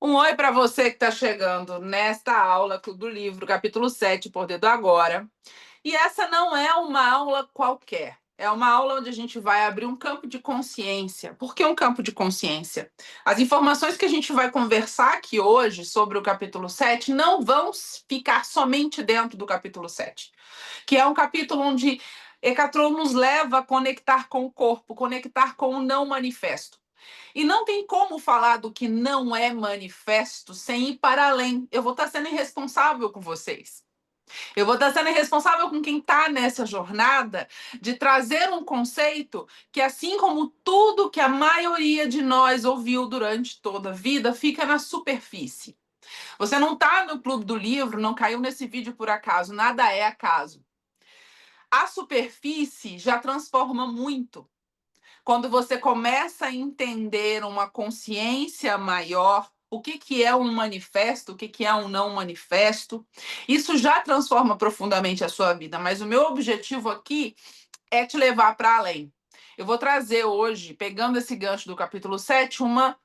Um oi para você que está chegando nesta aula do livro, capítulo 7, Poder do Agora. E essa não é uma aula qualquer. É uma aula onde a gente vai abrir um campo de consciência. Por que um campo de consciência? As informações que a gente vai conversar aqui hoje sobre o capítulo 7 não vão ficar somente dentro do capítulo 7, que é um capítulo onde Eckhart nos leva a conectar com o corpo, conectar com o não manifesto. E não tem como falar do que não é manifesto sem ir para além. Eu vou estar sendo irresponsável com vocês. Eu vou estar sendo irresponsável com quem está nessa jornada de trazer um conceito que, assim como tudo que a maioria de nós ouviu durante toda a vida, fica na superfície. Você não está no Clube do Livro, não caiu nesse vídeo por acaso, nada é acaso. A superfície já transforma muito. Quando você começa a entender uma consciência maior, o que é um manifesto, o que é um não manifesto, isso já transforma profundamente a sua vida. Mas o meu objetivo aqui é te levar para além. Eu vou trazer hoje, pegando esse gancho do capítulo 7, uma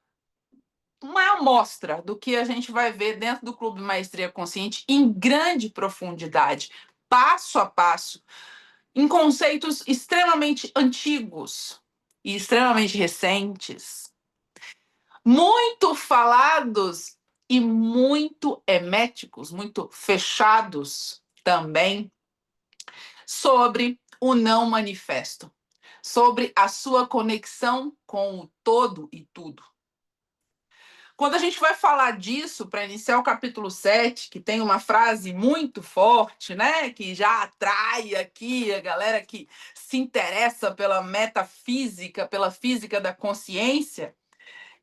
amostra do que a gente vai ver dentro do Clube Maestria Consciente em grande profundidade, passo a passo, em conceitos extremamente antigos e extremamente recentes, muito falados e muito herméticos, muito fechados também, sobre o não manifesto, sobre a sua conexão com o todo e tudo. Quando a gente vai falar disso, para iniciar o capítulo 7, que tem uma frase muito forte, né, que já atrai aqui a galera que se interessa pela metafísica, pela física da consciência,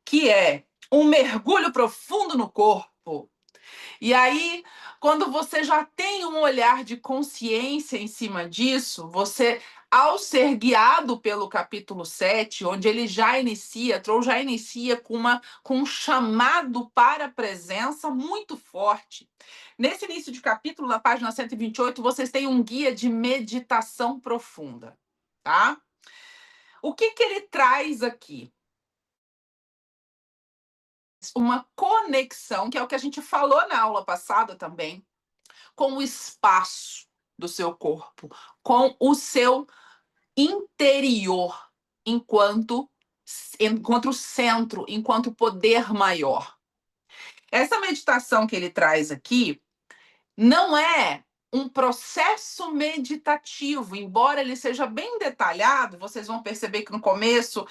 que é um mergulho profundo no corpo. E aí, quando você já tem um olhar de consciência em cima disso, você, ao ser guiado pelo capítulo 7, onde ele já inicia, Troll já inicia com um chamado para a presença muito forte. Nesse início de capítulo, na página 128, vocês têm um guia de meditação profunda, tá? O que ele traz aqui? Uma conexão, que é o que a gente falou na aula passada também, com o espaço do seu corpo, com o seu interior, enquanto centro, enquanto poder maior. Essa meditação que ele traz aqui não é um processo meditativo, embora ele seja bem detalhado, vocês vão perceber que no começo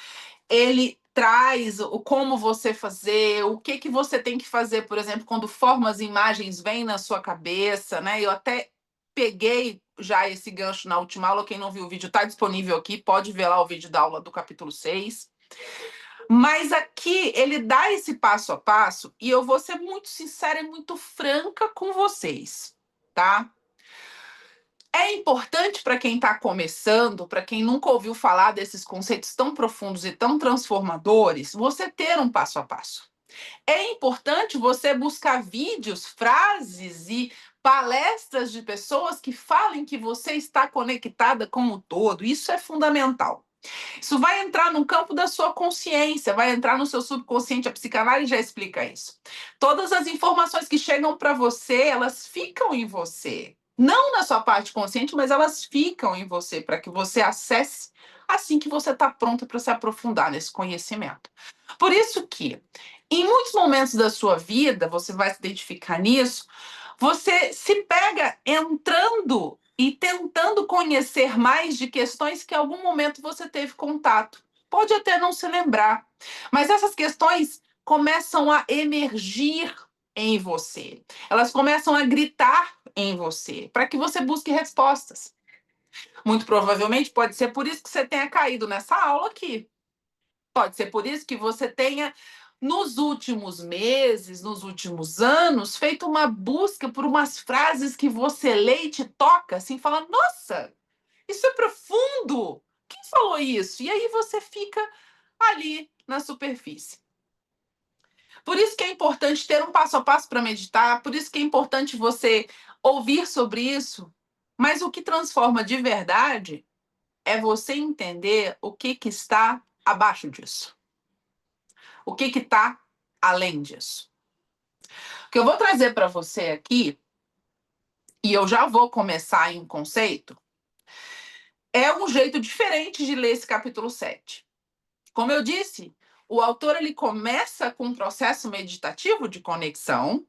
ele traz o como você fazer, o que você tem que fazer, por exemplo, quando formas e imagens vêm na sua cabeça, né? Eu até peguei já esse gancho na última aula, quem não viu o vídeo está disponível aqui, pode ver lá o vídeo da aula do capítulo 6. Mas aqui ele dá esse passo a passo e eu vou ser muito sincera e muito franca com vocês, tá? É importante para quem está começando, para quem nunca ouviu falar desses conceitos tão profundos e tão transformadores, você ter um passo a passo. É importante você buscar vídeos, frases e palestras de pessoas que falem que você está conectada com o todo. Isso é fundamental. Isso vai entrar no campo da sua consciência, vai entrar no seu subconsciente. A psicanálise já explica isso. Todas as informações que chegam para você, elas ficam em você. Não na sua parte consciente, mas elas ficam em você para que você acesse assim que você está pronta para se aprofundar nesse conhecimento. Por isso que, em muitos momentos da sua vida, você vai se identificar nisso, você se pega entrando e tentando conhecer mais de questões que em algum momento você teve contato. Pode até não se lembrar, mas essas questões começam a emergir em você. Elas começam a gritar em você, para que você busque respostas. Muito provavelmente pode ser por isso que você tenha caído nessa aula aqui. Pode ser por isso que você tenha, nos últimos meses, nos últimos anos, feito uma busca por umas frases que você lê e te toca, assim, fala, nossa, isso é profundo! Quem falou isso? E aí você fica ali na superfície. Por isso que é importante ter um passo a passo para meditar, por isso que é importante você ouvir sobre isso, mas o que transforma de verdade é você entender o que está abaixo disso. O que está além disso? O que eu vou trazer para você aqui, e eu já vou começar em um conceito, é um jeito diferente de ler esse capítulo 7. Como eu disse, o autor ele começa com um processo meditativo de conexão,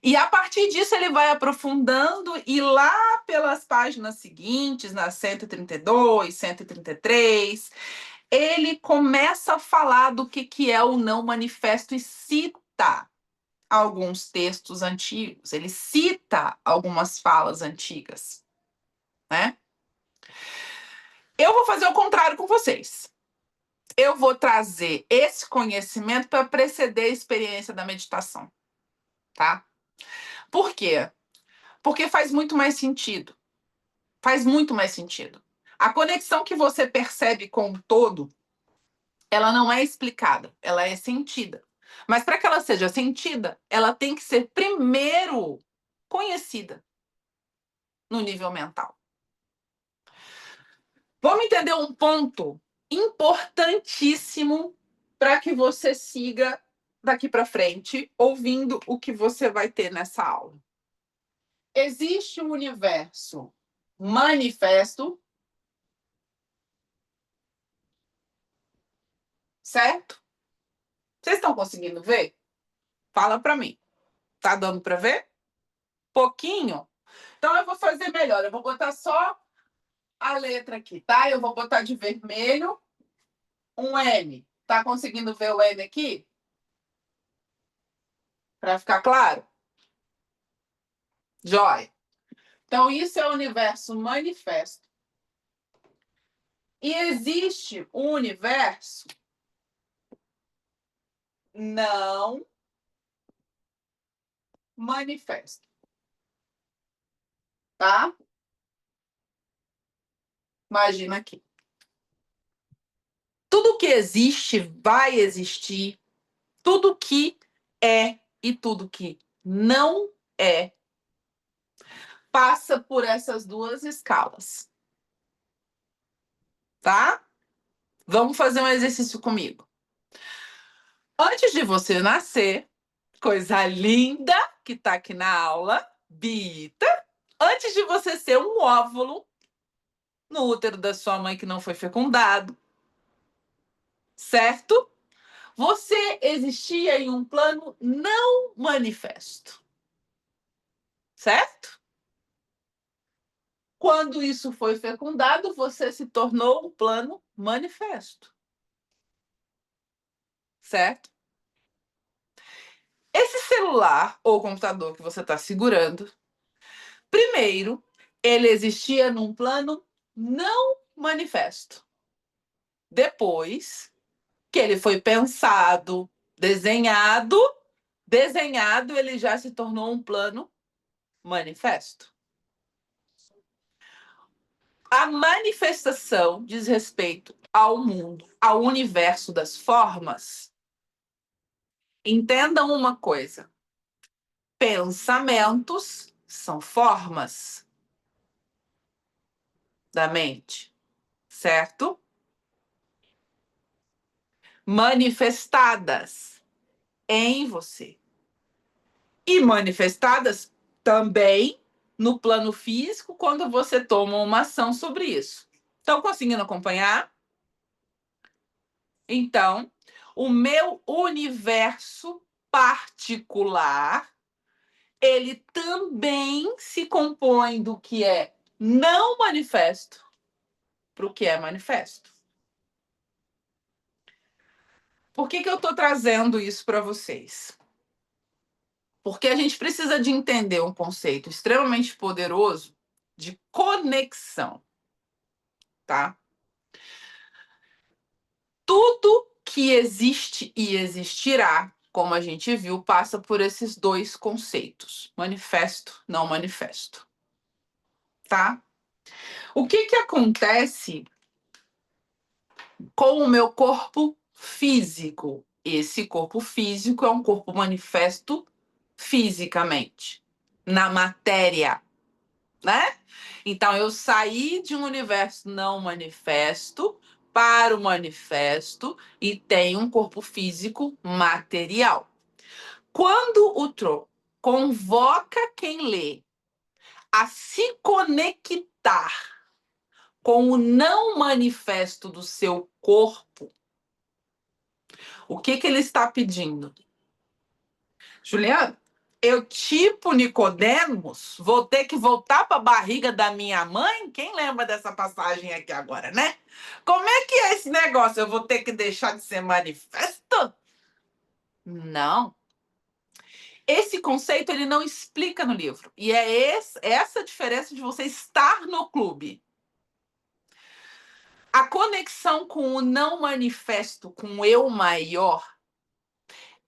e a partir disso ele vai aprofundando, e lá pelas páginas seguintes, na 132, 133, ele começa a falar do que é o não manifesto e cita alguns textos antigos, ele cita algumas falas antigas, né? Eu vou fazer o contrário com vocês. Eu vou trazer esse conhecimento para preceder a experiência da meditação, tá? Por quê? Porque faz muito mais sentido. Faz muito mais sentido. A conexão que você percebe com o todo, ela não é explicada, ela é sentida. Mas para que ela seja sentida, ela tem que ser primeiro conhecida no nível mental. Vamos entender um ponto importantíssimo para que você siga daqui para frente, ouvindo o que você vai ter nessa aula. Existe um universo manifesto, certo? Vocês estão conseguindo ver? Fala para mim. Tá dando para ver? Pouquinho? Então eu vou fazer melhor. Eu vou botar só a letra aqui, tá? Eu vou botar de vermelho um M. Tá conseguindo ver o M aqui? Para ficar claro? Jóia. Então, isso é o universo manifesto. E existe um universo não manifesto. Tá? Imagina aqui. Tudo que existe vai existir. Tudo que é e tudo que não é passa por essas duas escalas. Tá? Vamos fazer um exercício comigo. Antes de você nascer, coisa linda que está aqui na aula, Bita, antes de você ser um óvulo no útero da sua mãe que não foi fecundado, certo? Você existia em um plano não manifesto, certo? Quando isso foi fecundado, você se tornou um plano manifesto, certo? Esse celular ou computador que você está segurando, primeiro, ele existia num plano não manifesto. Depois que ele foi pensado, desenhado, ele já se tornou um plano manifesto. A manifestação diz respeito ao mundo, ao universo das formas. Entendam uma coisa: pensamentos são formas da mente, certo? Manifestadas em você. E manifestadas também no plano físico quando você toma uma ação sobre isso. Estão conseguindo acompanhar? Então, o meu universo particular, ele também se compõe do que é não manifesto para o que é manifesto. Por que eu estou trazendo isso para vocês? Porque a gente precisa de entender um conceito extremamente poderoso de conexão, tá? Tudo que existe e existirá, como a gente viu, passa por esses dois conceitos: manifesto, não manifesto, tá? O que acontece com o meu corpo físico? Esse corpo físico é um corpo manifesto fisicamente, na matéria, né? Então, eu saí de um universo não manifesto para o manifesto e tenho um corpo físico material. Quando o Tro convoca quem lê a se conectar com o não manifesto do seu corpo, o que ele está pedindo? Juliana, eu, tipo Nicodemos, vou ter que voltar para a barriga da minha mãe? Quem lembra dessa passagem aqui agora, né? Como é que é esse negócio? Eu vou ter que deixar de ser manifesto? Não. Esse conceito ele não explica no livro. E é essa a diferença de você estar no clube. A conexão com o não manifesto, com o eu maior,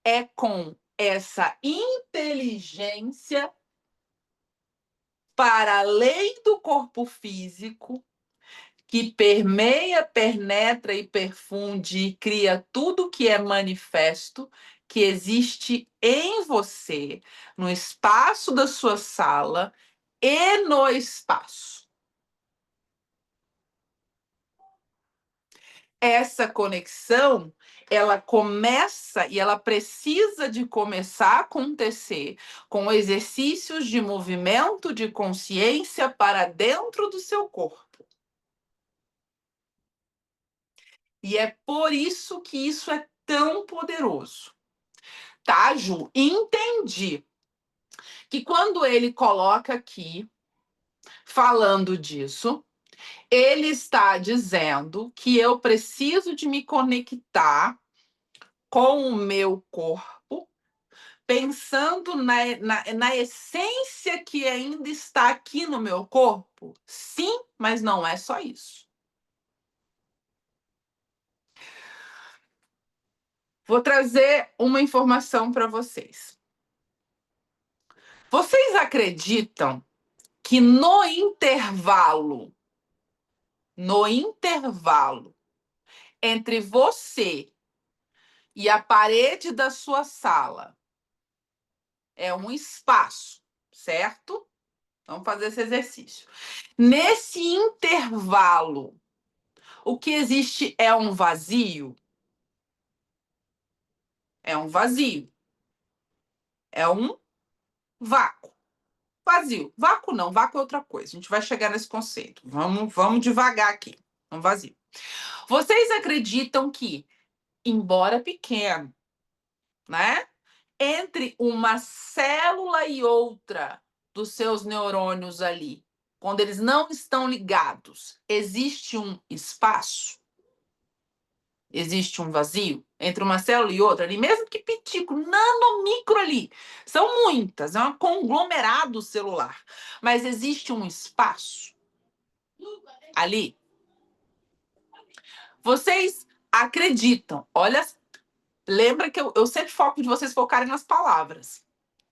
é com essa inteligência para além do corpo físico, que permeia, penetra e perfunde e cria tudo que é manifesto, que existe em você, no espaço da sua sala e no espaço. Essa conexão, ela começa e ela precisa de começar a acontecer com exercícios de movimento de consciência para dentro do seu corpo. E é por isso que isso é tão poderoso. Tá, Ju? Entendi que quando ele coloca aqui, falando disso, ele está dizendo que eu preciso de me conectar com o meu corpo, pensando na essência que ainda está aqui no meu corpo? Sim, mas não é só isso. Vou trazer uma informação para vocês. Vocês acreditam que no intervalo entre você e a parede da sua sala é um espaço, certo? Vamos fazer esse exercício. Nesse intervalo, o que existe é um vazio? É um vazio. É um vácuo. Vazio. Vácuo não, vácuo é outra coisa. A gente vai chegar nesse conceito. Vamos devagar aqui. Um vazio. Vocês acreditam que, embora pequeno, né? Entre uma célula e outra dos seus neurônios ali, quando eles não estão ligados, existe um espaço? Existe um vazio entre uma célula e outra ali, mesmo que pitico, nanomicro ali. São muitas, é um conglomerado celular. Mas existe um espaço ali. Vocês acreditam, olha, lembra que eu sempre foco de vocês focarem nas palavras.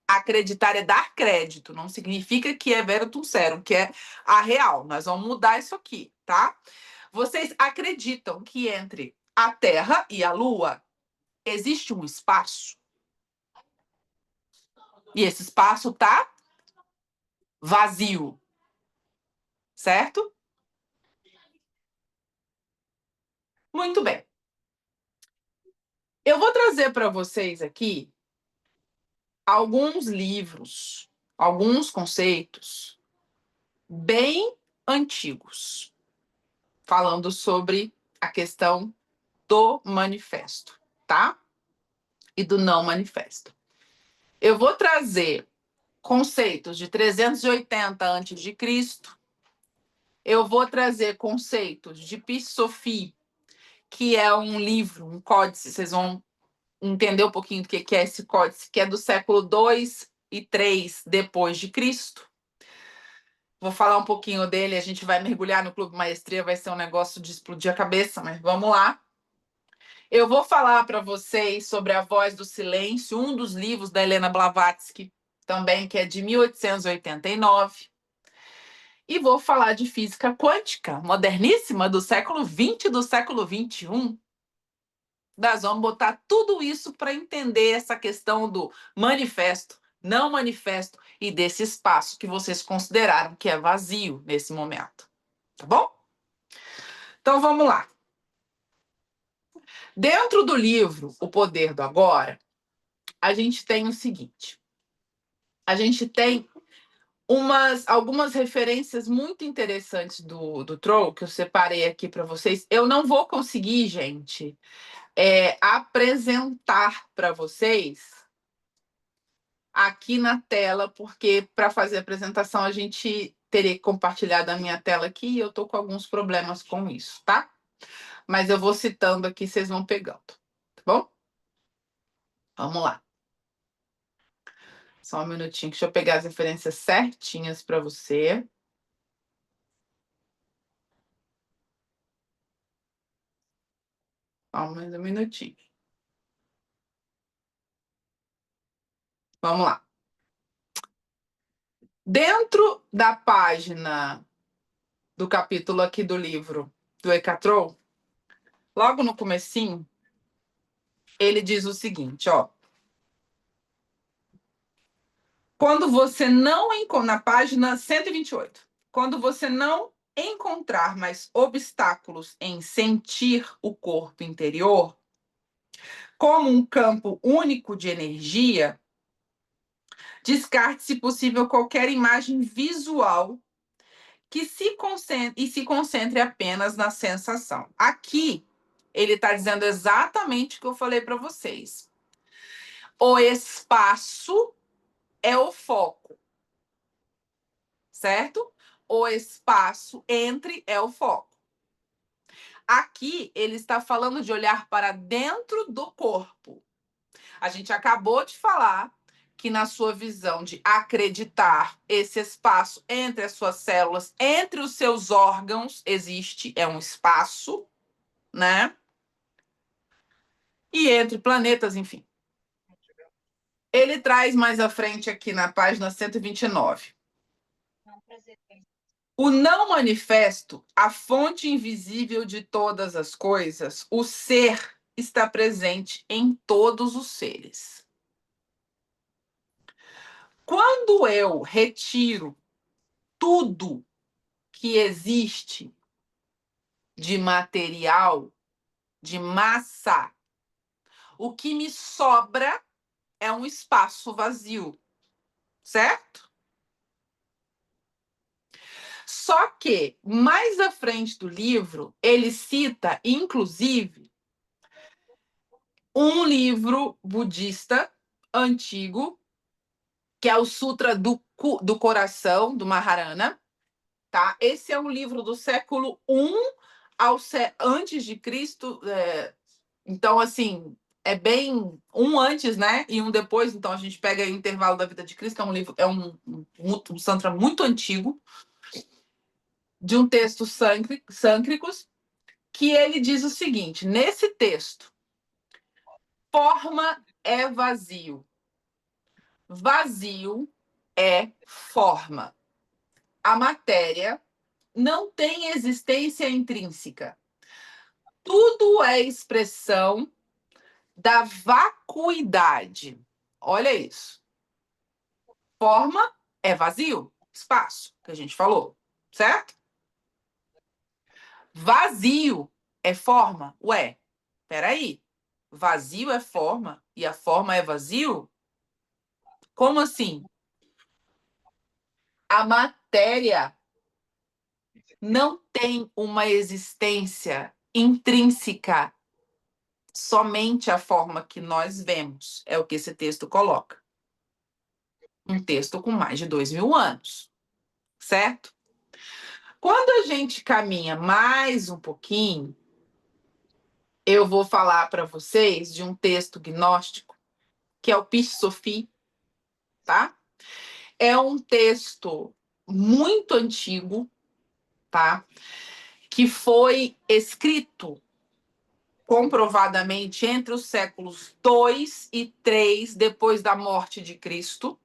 Acreditar é dar crédito, não significa que é verum serum, que é a real. Nós vamos mudar isso aqui, tá? Vocês acreditam que entre a Terra e a Lua existe um espaço? E esse espaço tá vazio, certo? Muito bem. Eu vou trazer para vocês aqui alguns livros, alguns conceitos bem antigos, falando sobre a questão do manifesto, tá? E do não manifesto. Eu vou trazer conceitos de 380 a.C., eu vou trazer conceitos de Pissophie, que é um livro, um códice, vocês vão entender um pouquinho do que é esse códice, que é do século 2 e 3 depois de Cristo. Vou falar um pouquinho dele, a gente vai mergulhar no Clube Maestria, vai ser um negócio de explodir a cabeça, mas vamos lá. Eu vou falar para vocês sobre A Voz do Silêncio, um dos livros da Helena Blavatsky, também, que é de 1889. E vou falar de física quântica, moderníssima, do século 20 e do século 21. Nós vamos botar tudo isso para entender essa questão do manifesto, não manifesto e desse espaço que vocês consideraram que é vazio nesse momento. Tá bom? Então vamos lá. Dentro do livro O Poder do Agora, a gente tem o seguinte. A gente tem algumas referências muito interessantes do Troll, que eu separei aqui para vocês. Eu não vou conseguir, gente, apresentar para vocês aqui na tela, porque para fazer a apresentação a gente teria que compartilhar da minha tela aqui e eu estou com alguns problemas com isso, tá? Mas eu vou citando aqui, vocês vão pegando, tá bom? Vamos lá. Só um minutinho, deixa eu pegar as referências certinhas para você. Só mais um minutinho. Vamos lá. Dentro da página do capítulo aqui do livro do Ecatrol, logo no comecinho, ele diz o seguinte, ó. Quando você não encontra, na página 128, quando você não encontrar mais obstáculos em sentir o corpo interior, como um campo único de energia, descarte, se possível, qualquer imagem visual que se concentre apenas na sensação. Aqui, ele está dizendo exatamente o que eu falei para vocês. O espaço é o foco, certo? O espaço entre é o foco. Aqui, ele está falando de olhar para dentro do corpo. A gente acabou de falar que na sua visão de acreditar esse espaço entre as suas células, entre os seus órgãos, existe, é um espaço, né? E entre planetas, enfim. Ele traz mais à frente aqui na página 129. O não manifesto, a fonte invisível de todas as coisas, o ser está presente em todos os seres. Quando eu retiro tudo que existe de material, de massa, o que me sobra é um espaço vazio, certo? Só que, mais à frente do livro, ele cita, inclusive, um livro budista antigo, que é o Sutra do Coração, do Maharana, tá? Esse é um livro do século I antes de Cristo. Então, assim, é bem um antes, né? E um depois. Então, a gente pega o intervalo da vida de Cristo, é um livro, um santra muito antigo, de um texto sâncricos, que ele diz o seguinte: nesse texto, forma é vazio, vazio é forma. A matéria não tem existência intrínseca. Tudo é expressão da vacuidade. Olha isso. Forma é vazio, espaço, que a gente falou, certo? Vazio é forma. Ué, peraí. Vazio é forma e a forma é vazio? Como assim? A matéria não tem uma existência intrínseca, somente a forma que nós vemos. É o que esse texto coloca. Um texto com mais de 2.000 anos, certo? Quando a gente caminha mais um pouquinho, eu vou falar para vocês de um texto gnóstico, que é o Pisce Sophie, tá? É um texto muito antigo, tá? Que foi escrito comprovadamente entre os séculos 2 e 3 depois da morte de Cristo,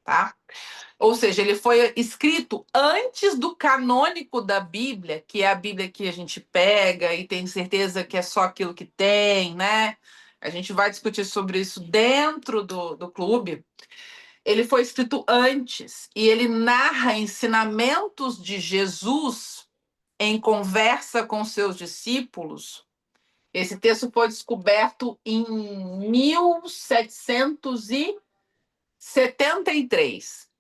tá? Ou seja, ele foi escrito antes do canônico da Bíblia, que é a Bíblia que a gente pega e tem certeza que é só aquilo que tem, né? A gente vai discutir sobre isso dentro do clube. Ele foi escrito antes e ele narra ensinamentos de Jesus em conversa com seus discípulos Esse texto foi descoberto em 1773.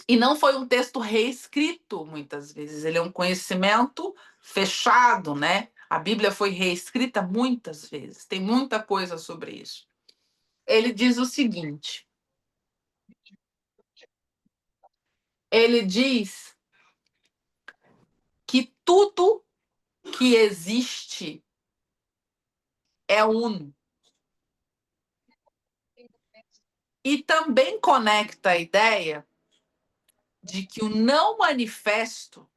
E não foi um texto reescrito, muitas vezes. Ele é um conhecimento fechado, né? A Bíblia foi reescrita muitas vezes. Tem muita coisa sobre isso. Ele diz o seguinte: ele diz que tudo que existe é uno. E também conecta a ideia de que o não manifesto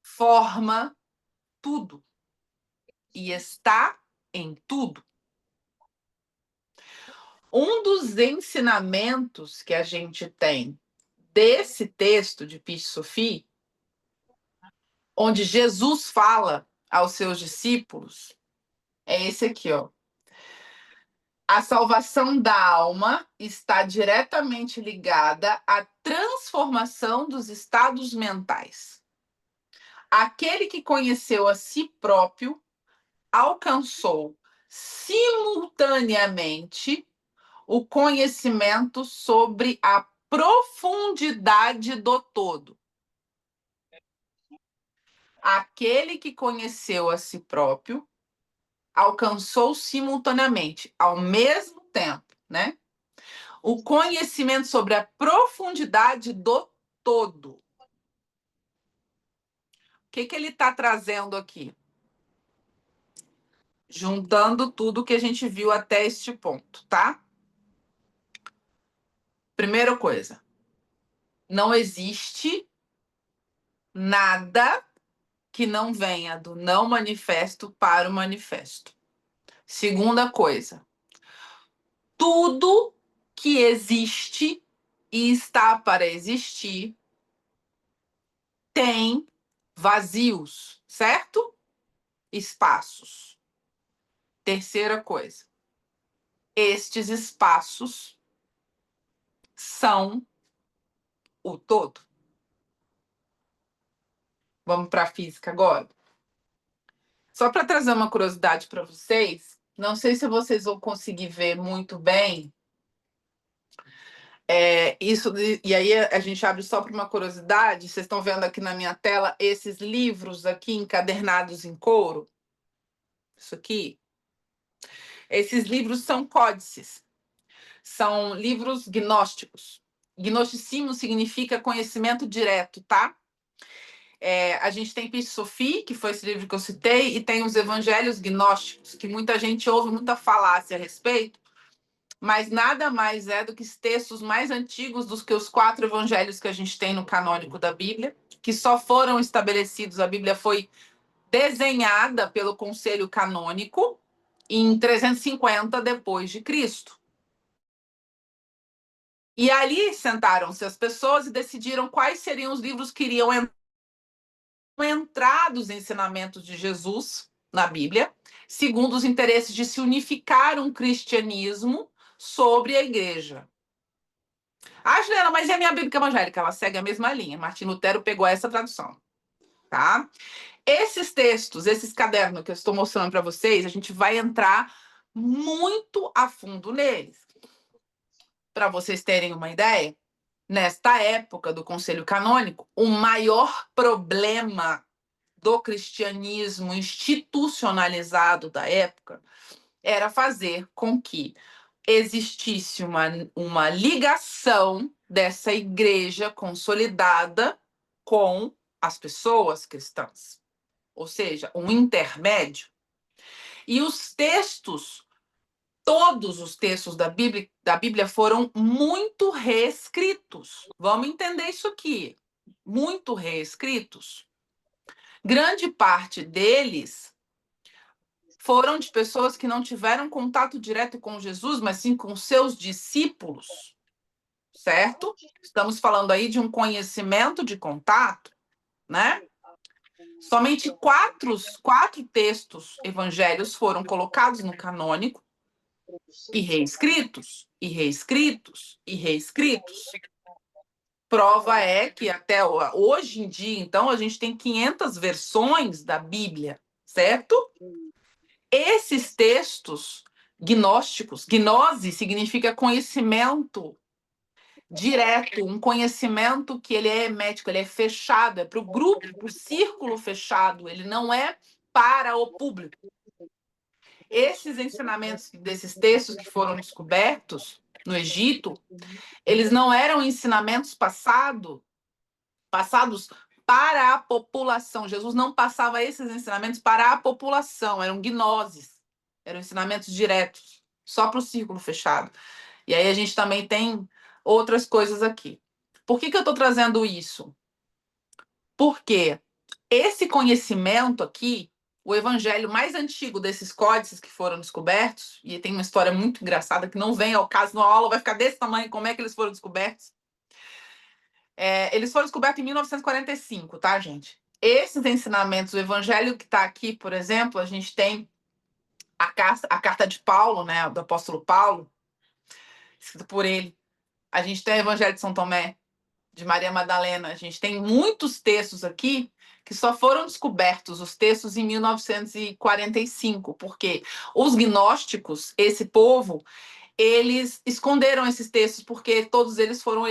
forma tudo e está em tudo. Um dos ensinamentos que a gente tem desse texto de Pis-Sophie, onde Jesus fala aos seus discípulos, é esse aqui, ó. A salvação da alma está diretamente ligada à transformação dos estados mentais. Aquele que conheceu a si próprio alcançou simultaneamente o conhecimento sobre a profundidade do todo. Aquele que conheceu a si próprio alcançou simultaneamente, ao mesmo tempo, né? O conhecimento sobre a profundidade do todo. O que ele está trazendo aqui? Juntando tudo que a gente viu até este ponto, tá? Primeira coisa, não existe nada que não venha do não manifesto para o manifesto. Segunda coisa, tudo que existe e está para existir tem vazios, certo? Espaços. Terceira coisa, estes espaços são o todo. Vamos para a física agora? Só para trazer uma curiosidade para vocês, não sei se vocês vão conseguir ver muito bem. Isso, e aí a gente abre só para uma curiosidade. Vocês estão vendo aqui na minha tela esses livros aqui encadernados em couro? Isso aqui. Esses livros são códices, são livros gnósticos. Gnosticismo significa conhecimento direto, tá? A gente tem Pis-Sophie, que foi esse livro que eu citei, e tem os evangelhos gnósticos, que muita gente ouve muita falácia a respeito, mas nada mais é do que textos mais antigos do que os 4 evangelhos que a gente tem no canônico da Bíblia, que só foram estabelecidos, a Bíblia foi desenhada pelo Conselho Canônico em 350 depois de Cristo. E ali sentaram-se as pessoas e decidiram quais seriam os livros que iriam entrar dos ensinamentos de Jesus na Bíblia, segundo os interesses de se unificar um cristianismo sobre a igreja. Ah, Juliana, mas e a minha Bíblia evangélica? Ela segue a mesma linha. Martim Lutero pegou essa tradução, tá? Esses textos, esses cadernos que eu estou mostrando para vocês, a gente vai entrar muito a fundo neles. Para vocês terem uma ideia, nesta época do Conselho Canônico, o maior problema do cristianismo institucionalizado da época era fazer com que existisse uma ligação dessa igreja consolidada com as pessoas cristãs, ou seja, um intermédio. E os textos, todos os textos da Bíblia foram muito reescritos. Vamos entender isso aqui. Muito reescritos. Grande parte deles foram de pessoas que não tiveram contato direto com Jesus, mas sim com seus discípulos, certo? Estamos falando aí de um conhecimento de contato, né? Somente quatro textos evangelhos foram colocados no canônico e reescritos, e reescritos, e reescritos. Prova é que até hoje em dia, então, a gente tem 500 versões da Bíblia, certo? Esses textos gnósticos, gnose significa conhecimento direto, um conhecimento que ele é hermético, ele é fechado, é para o grupo, para o círculo fechado, ele não é para o público. Esses ensinamentos desses textos que foram descobertos no Egito, eles não eram ensinamentos passados para a população. Jesus não passava esses ensinamentos para a população, eram gnoses, eram ensinamentos diretos, só para o círculo fechado. E aí a gente também tem outras coisas aqui. Por que eu estou trazendo isso? Porque esse conhecimento aqui, o evangelho mais antigo desses códices que foram descobertos, e tem uma história muito engraçada que não vem ao caso na aula, vai ficar desse tamanho, como é que eles foram descobertos? Eles foram descobertos em 1945, tá, gente? Esses ensinamentos, o evangelho que está aqui, por exemplo, a gente tem a carta de Paulo, né, do apóstolo Paulo, escrito por ele. A gente tem o evangelho de São Tomé, de Maria Madalena. A gente tem muitos textos aqui que só foram descobertos, os textos em 1945, porque os gnósticos, esse povo, eles esconderam esses textos porque todos eles foram,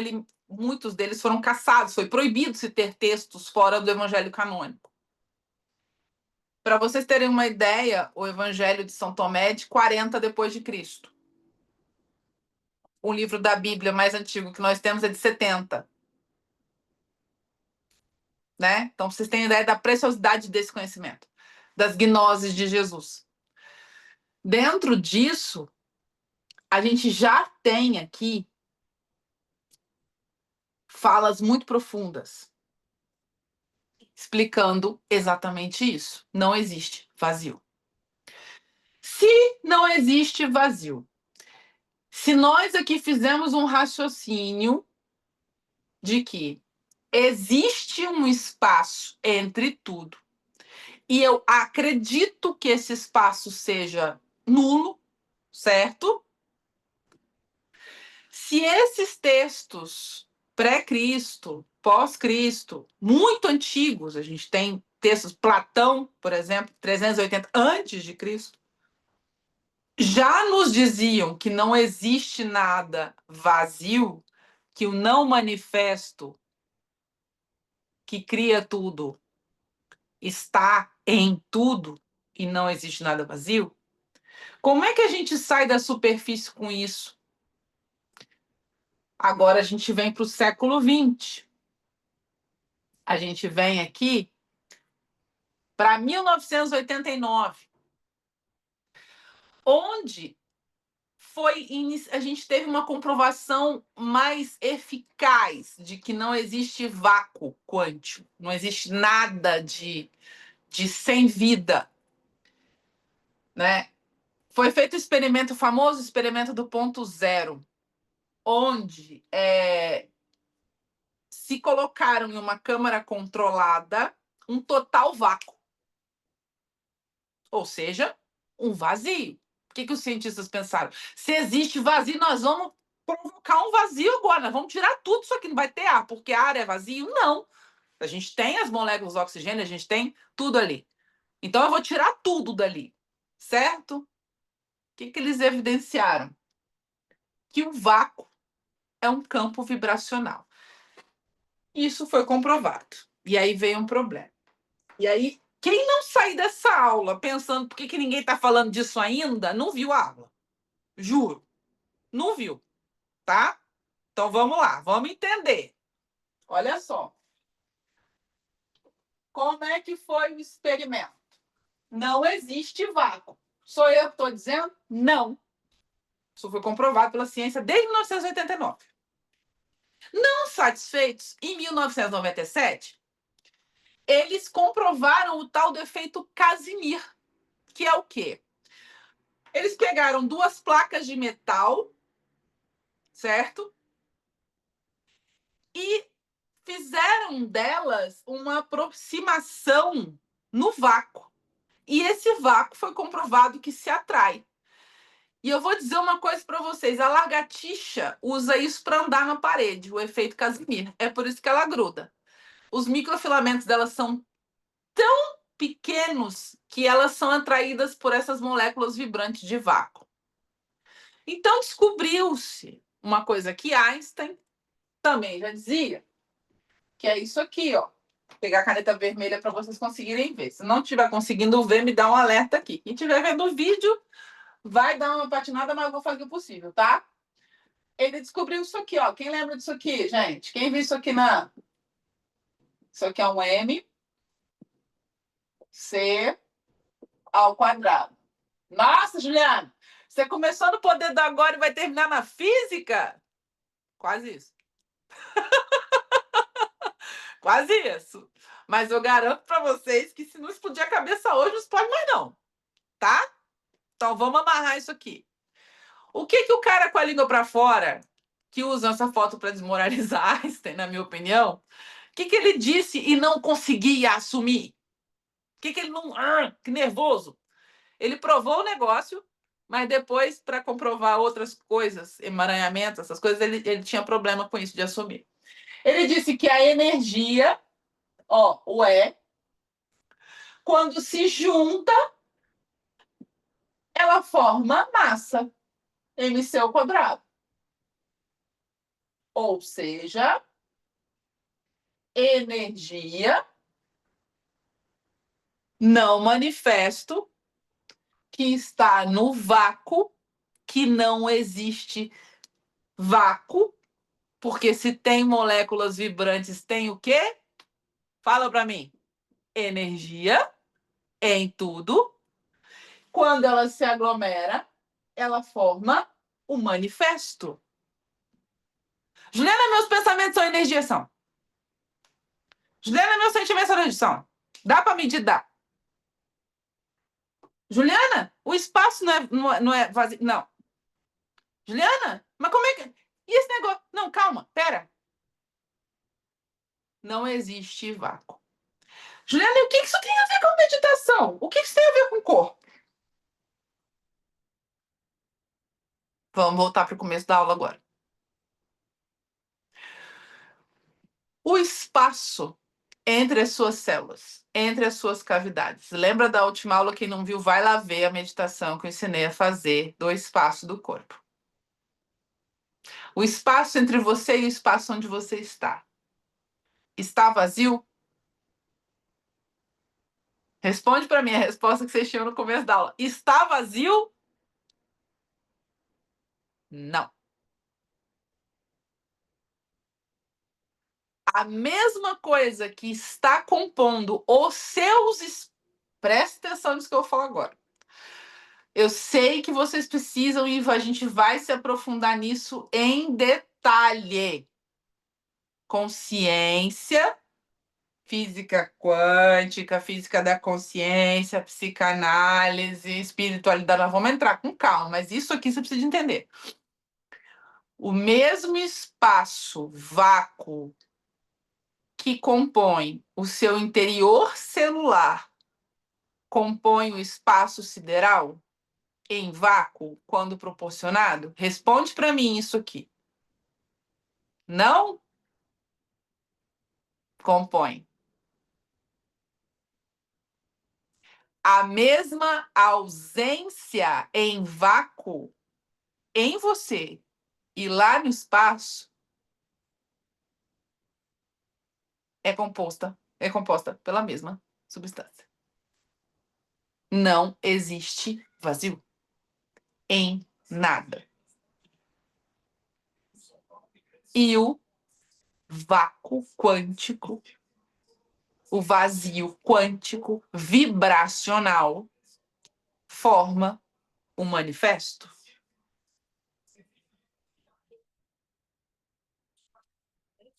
muitos deles foram caçados, foi proibido se ter textos fora do evangelho canônico. Para vocês terem uma ideia, o evangelho de São Tomé é de 40 depois de Cristo. O livro da Bíblia mais antigo que nós temos é de 70. Né? Então, vocês têm ideia da preciosidade desse conhecimento, das gnoses de Jesus. Dentro disso, a gente já tem aqui falas muito profundas, explicando exatamente isso. Não existe vazio. Se não existe vazio, se nós aqui fizemos um raciocínio de que existe um espaço entre tudo, e eu acredito que esse espaço seja nulo, certo? Se esses textos pré-Cristo, pós-Cristo, muito antigos, a gente tem textos, Platão, por exemplo, 380 antes de Cristo, já nos diziam que não existe nada vazio, que o não manifesto que cria tudo está em tudo e não existe nada vazio. Como é que a gente sai da superfície com isso? Agora a gente vem para o século XX. A gente vem aqui para 1989, onde a gente teve uma comprovação mais eficaz de que não existe vácuo quântico, não existe nada de sem vida, né? Foi feito o famoso experimento do ponto zero, onde se colocaram em uma câmara controlada um total vácuo, ou seja, um vazio. O que os cientistas pensaram? Se existe vazio, nós vamos provocar um vazio agora, nós vamos tirar tudo isso aqui, não vai ter ar, porque ar é vazio? Não. A gente tem as moléculas de oxigênio, a gente tem tudo ali. Então eu vou tirar tudo dali, certo? O que eles evidenciaram? Que o vácuo é um campo vibracional. Isso foi comprovado. E aí veio um problema. E aí, quem não sair dessa aula pensando por que ninguém está falando disso ainda, não viu a aula. Juro. Não viu, tá? Então vamos lá, vamos entender. Olha só. Como é que foi o experimento? Não existe vácuo. Sou eu que estou dizendo? Não. Isso foi comprovado pela ciência desde 1989. Não satisfeitos, em 1997, eles comprovaram o tal do efeito Casimir, que é o quê? Eles pegaram duas placas de metal, certo? E fizeram delas uma aproximação no vácuo. E esse vácuo foi comprovado que se atrai. E eu vou dizer uma coisa para vocês: a lagartixa usa isso para andar na parede, o efeito Casimir. É por isso que ela gruda. Os microfilamentos dela são tão pequenos que elas são atraídas por essas moléculas vibrantes de vácuo. Então, descobriu-se uma coisa que Einstein também já dizia, que é isso aqui, ó. Vou pegar a caneta vermelha para vocês conseguirem ver. Se não estiver conseguindo ver, me dá um alerta aqui. Quem estiver vendo o vídeo, vai dar uma patinada, mas eu vou fazer o possível, tá? Ele descobriu isso aqui, ó. Quem lembra disso aqui, gente? Quem viu isso aqui na... Isso aqui é um M, C ao quadrado. Nossa, Juliana, você começou no poder do agora e vai terminar na física? Quase isso. Quase isso. Mas eu garanto para vocês que se não explodir a cabeça hoje, não explode mais não, tá? Então vamos amarrar isso aqui. O que que o cara com a língua para fora, que usa essa foto para desmoralizar Einstein, na minha opinião, o que que ele disse e não conseguia assumir? O que que ele não... que nervoso. Ele provou o negócio, mas depois, para comprovar outras coisas, emaranhamento, essas coisas, ele tinha problema com isso de assumir. Ele disse que a energia, ó, o E, quando se junta, ela forma massa, mc ao quadrado. Ou seja, energia não manifesto que está no vácuo, que não existe vácuo, porque se tem moléculas vibrantes, tem o quê? Fala para mim. Energia em tudo. Quando ela se aglomera, ela forma o manifesto. Juliana, meus pensamentos são energia, são. Juliana, meus sentimentos são energia, são. Dá para medir? Dá. Juliana, o espaço não é vazio. Não. Juliana, mas como é que... E esse negócio? Não, calma, pera. Não existe vácuo. Juliana, e o que isso tem a ver com meditação? O que isso tem a ver com o corpo? Vamos voltar para o começo da aula agora. O espaço entre as suas células, entre as suas cavidades. Lembra da última aula? Quem não viu, vai lá ver a meditação que eu ensinei a fazer do espaço do corpo. O espaço entre você e o espaço onde você está. Está vazio? Responde para mim a resposta que vocês tinham no começo da aula. Está vazio? Não. A mesma coisa que está compondo os seus... Preste atenção nisso que eu vou falar agora. Eu sei que vocês precisam e a gente vai se aprofundar nisso em detalhe. Consciência, física quântica, física da consciência, psicanálise, espiritualidade. Nós vamos entrar com calma, mas isso aqui você precisa de entender. O mesmo espaço, vácuo, que compõe o seu interior celular, compõe o espaço sideral em vácuo quando proporcionado? Responde para mim isso aqui. Não compõe. A mesma ausência em vácuo em você e lá no espaço é composta pela mesma substância. Não existe vazio em nada. E o vácuo quântico, o vazio quântico vibracional, forma um manifesto.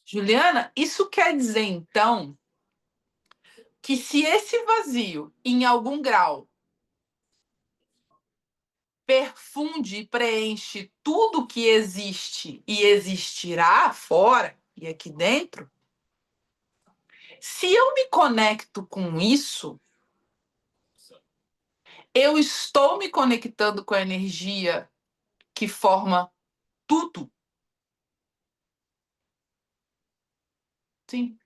Juliana, isso quer dizer, então, que se esse vazio, em algum grau, perfunde e preenche tudo que existe e existirá fora e aqui dentro, se eu me conecto com isso, eu estou me conectando com a energia que forma tudo. Sim.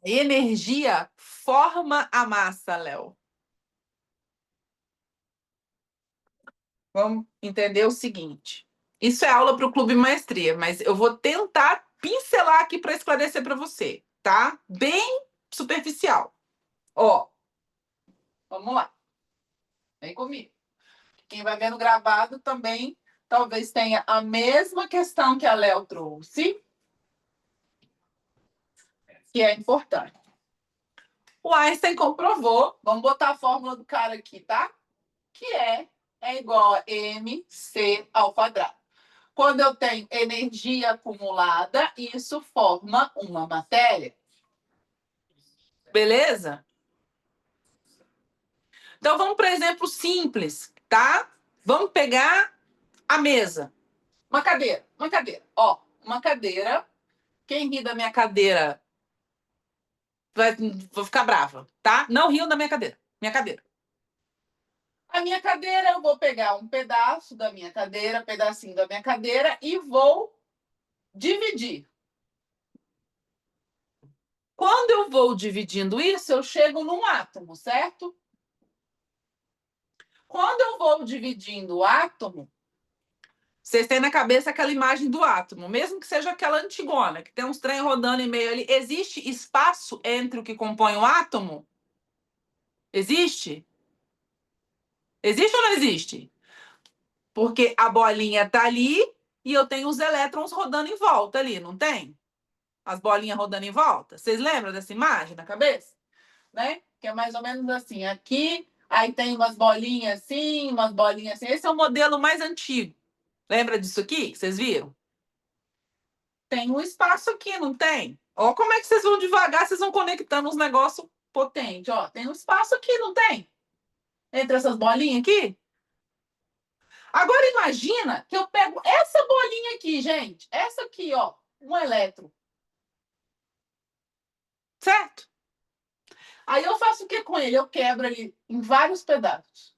Energia forma a massa, Léo. Vamos entender o seguinte. Isso é aula para o Clube Maestria, mas eu vou tentar pincelar aqui para esclarecer para você, tá? Bem superficial. Ó, vamos lá. Vem comigo. Quem vai vendo gravado também talvez tenha a mesma questão que a Léo trouxe, que é importante. O Einstein comprovou, vamos botar a fórmula do cara aqui, tá? Que é igual a mc ao quadrado. Quando eu tenho energia acumulada, isso forma uma matéria. Beleza? Então vamos para exemplo simples, tá? Vamos pegar a mesa. Uma cadeira, uma cadeira. Ó, uma cadeira. Quem ri da minha cadeira vou ficar brava, tá? Não riam da minha cadeira. Minha cadeira. A minha cadeira, eu vou pegar um pedaço da minha cadeira, pedacinho da minha cadeira e vou dividir. Quando eu vou dividindo isso, eu chego num átomo, certo? Quando eu vou dividindo o átomo, vocês têm na cabeça aquela imagem do átomo, mesmo que seja aquela antigona, que tem uns trem rodando em meio ali. Existe espaço entre o que compõe o átomo? Existe? Existe ou não existe? Porque a bolinha está ali e eu tenho os elétrons rodando em volta ali, não tem? As bolinhas rodando em volta. Vocês lembram dessa imagem na cabeça? Né? Que é mais ou menos assim, aqui, aí tem umas bolinhas assim, umas bolinhas assim. Esse é o modelo mais antigo. Lembra disso aqui que vocês viram? Tem um espaço aqui, não tem? Ó, como é que vocês vão devagar, vocês vão conectando uns negócios potentes. Ó, tem um espaço aqui, não tem? Entre essas bolinhas aqui. Agora imagina que eu pego essa bolinha aqui, gente. Essa aqui, ó, um elétron. Certo? Aí eu faço o que com ele? Eu quebro ele em vários pedaços.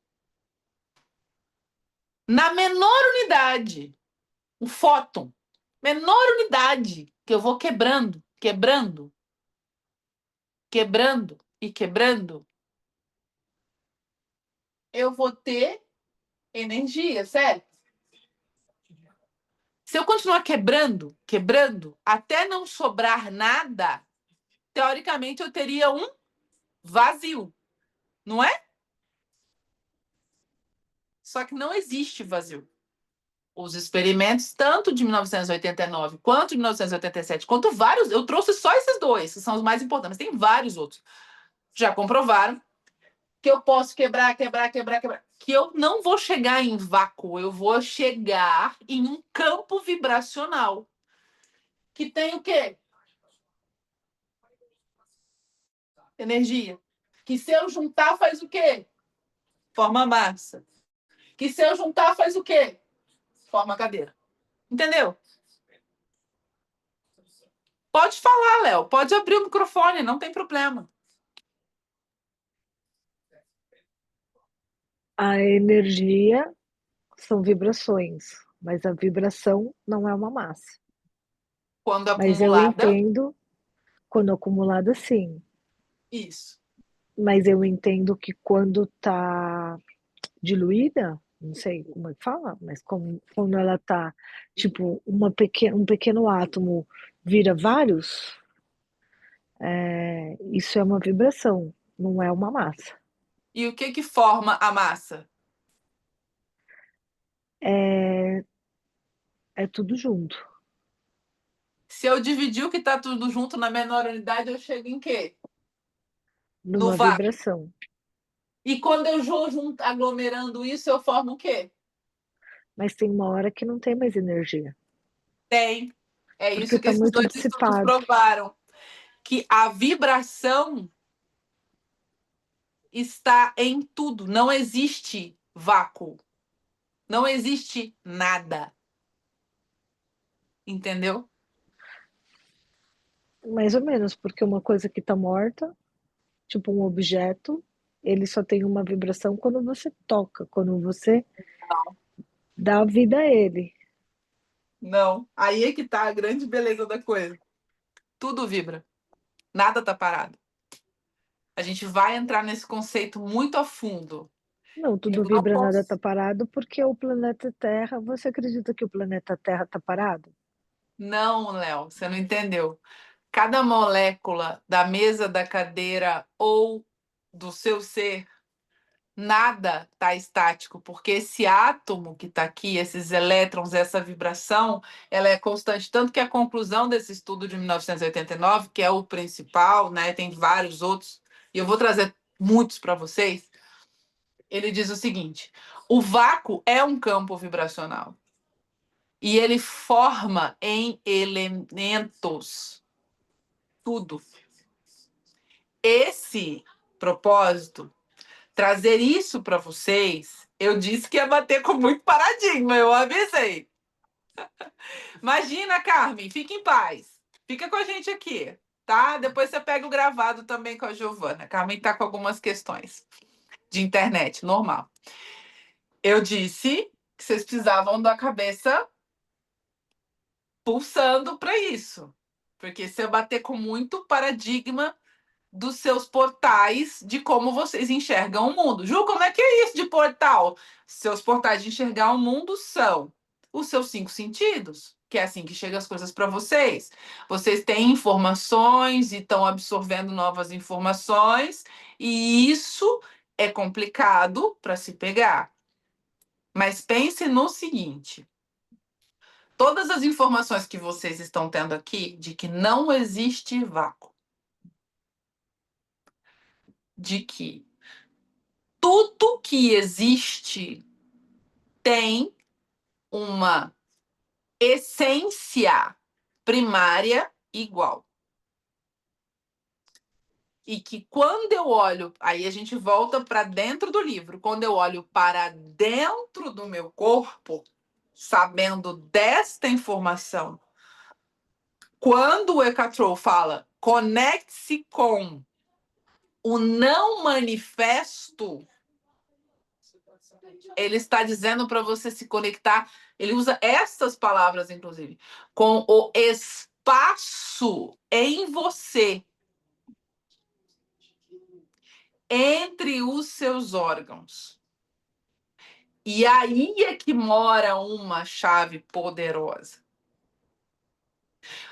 Na menor unidade, o fóton, menor unidade que eu vou quebrando, quebrando, quebrando e quebrando, eu vou ter energia, certo? Se eu continuar quebrando, quebrando, até não sobrar nada, teoricamente eu teria um vazio, não é? Só que não existe vazio. Os experimentos, tanto de 1989 quanto de 1987, quanto vários, eu trouxe só esses dois, que são os mais importantes, mas tem vários outros, já comprovaram que eu posso quebrar, quebrar, quebrar, quebrar, que eu não vou chegar em vácuo, eu vou chegar em um campo vibracional que tem o quê? Energia. Que se eu juntar faz o quê? Forma massa. Que se eu juntar faz o quê? Forma cadeira. Entendeu? Pode falar, Léo. Pode abrir o microfone, não tem problema. A energia são vibrações, mas a vibração não é uma massa. Quando Mas eu acumulada, entendo, quando acumulada, sim. isso. Mas eu entendo que quando está diluída, não sei como é que fala, mas quando ela está, tipo, um pequeno átomo vira vários, isso é uma vibração, não é uma massa. E o que forma a massa? É tudo junto, Se eu dividir o que está tudo junto na menor unidade, eu chego em quê? No numa vácuo. vibração. E quando eu vou aglomerando isso, eu formo o quê? Mas tem uma hora que não tem mais energia, Tem. É porque isso que está esses muito dois estudos dissipado. provaram. Que a vibração está em tudo. Não existe vácuo. Não existe nada. Entendeu? Mais ou menos, porque uma coisa que está morta, tipo um objeto, ele só tem uma vibração quando você toca, quando você dá vida a ele. Não. Aí é que tá a grande beleza da coisa. Tudo vibra. Nada está parado. A gente vai entrar nesse conceito muito a fundo. Não, Eu tudo não vibra, nada posso. tá parado, porque o planeta Terra, você acredita que o planeta Terra tá parado? Não, Léo, você não entendeu. Cada molécula da mesa, da cadeira ou do seu ser, nada está estático, porque esse átomo que está aqui, esses elétrons, essa vibração, ela é constante. Tanto que a conclusão desse estudo de 1989, que é o principal, né, tem vários outros, e eu vou trazer muitos para vocês, ele diz o seguinte: o vácuo é um campo vibracional e ele forma em elementos tudo. Esse propósito, trazer isso para vocês, eu disse que ia bater com muito paradigma, eu avisei. Imagina, Carmen, fique em paz. Fica com a gente aqui, tá? Depois você pega o gravado também com a Giovana. A Carmen está com algumas questões de internet, normal. Eu disse que vocês precisavam da cabeça pulsando para isso. Porque se eu bater com muito paradigma dos seus portais de como vocês enxergam o mundo. Ju, como é que é isso de portal? Seus portais de enxergar o mundo são os seus 5 sentidos, que é assim que chegam as coisas para vocês. Vocês têm informações e estão absorvendo novas informações, e isso é complicado para se pegar. Mas pense no seguinte: todas as informações que vocês estão tendo aqui de que não existe vácuo, de que tudo que existe tem uma essência primária igual. E que quando eu olho, aí a gente volta para dentro do livro, quando eu olho para dentro do meu corpo, sabendo desta informação, quando o Eckhart Tolle fala conecte-se com o não manifesto, ele está dizendo para você se conectar, ele usa essas palavras, inclusive, com o espaço em você, entre os seus órgãos. E aí é que mora uma chave poderosa.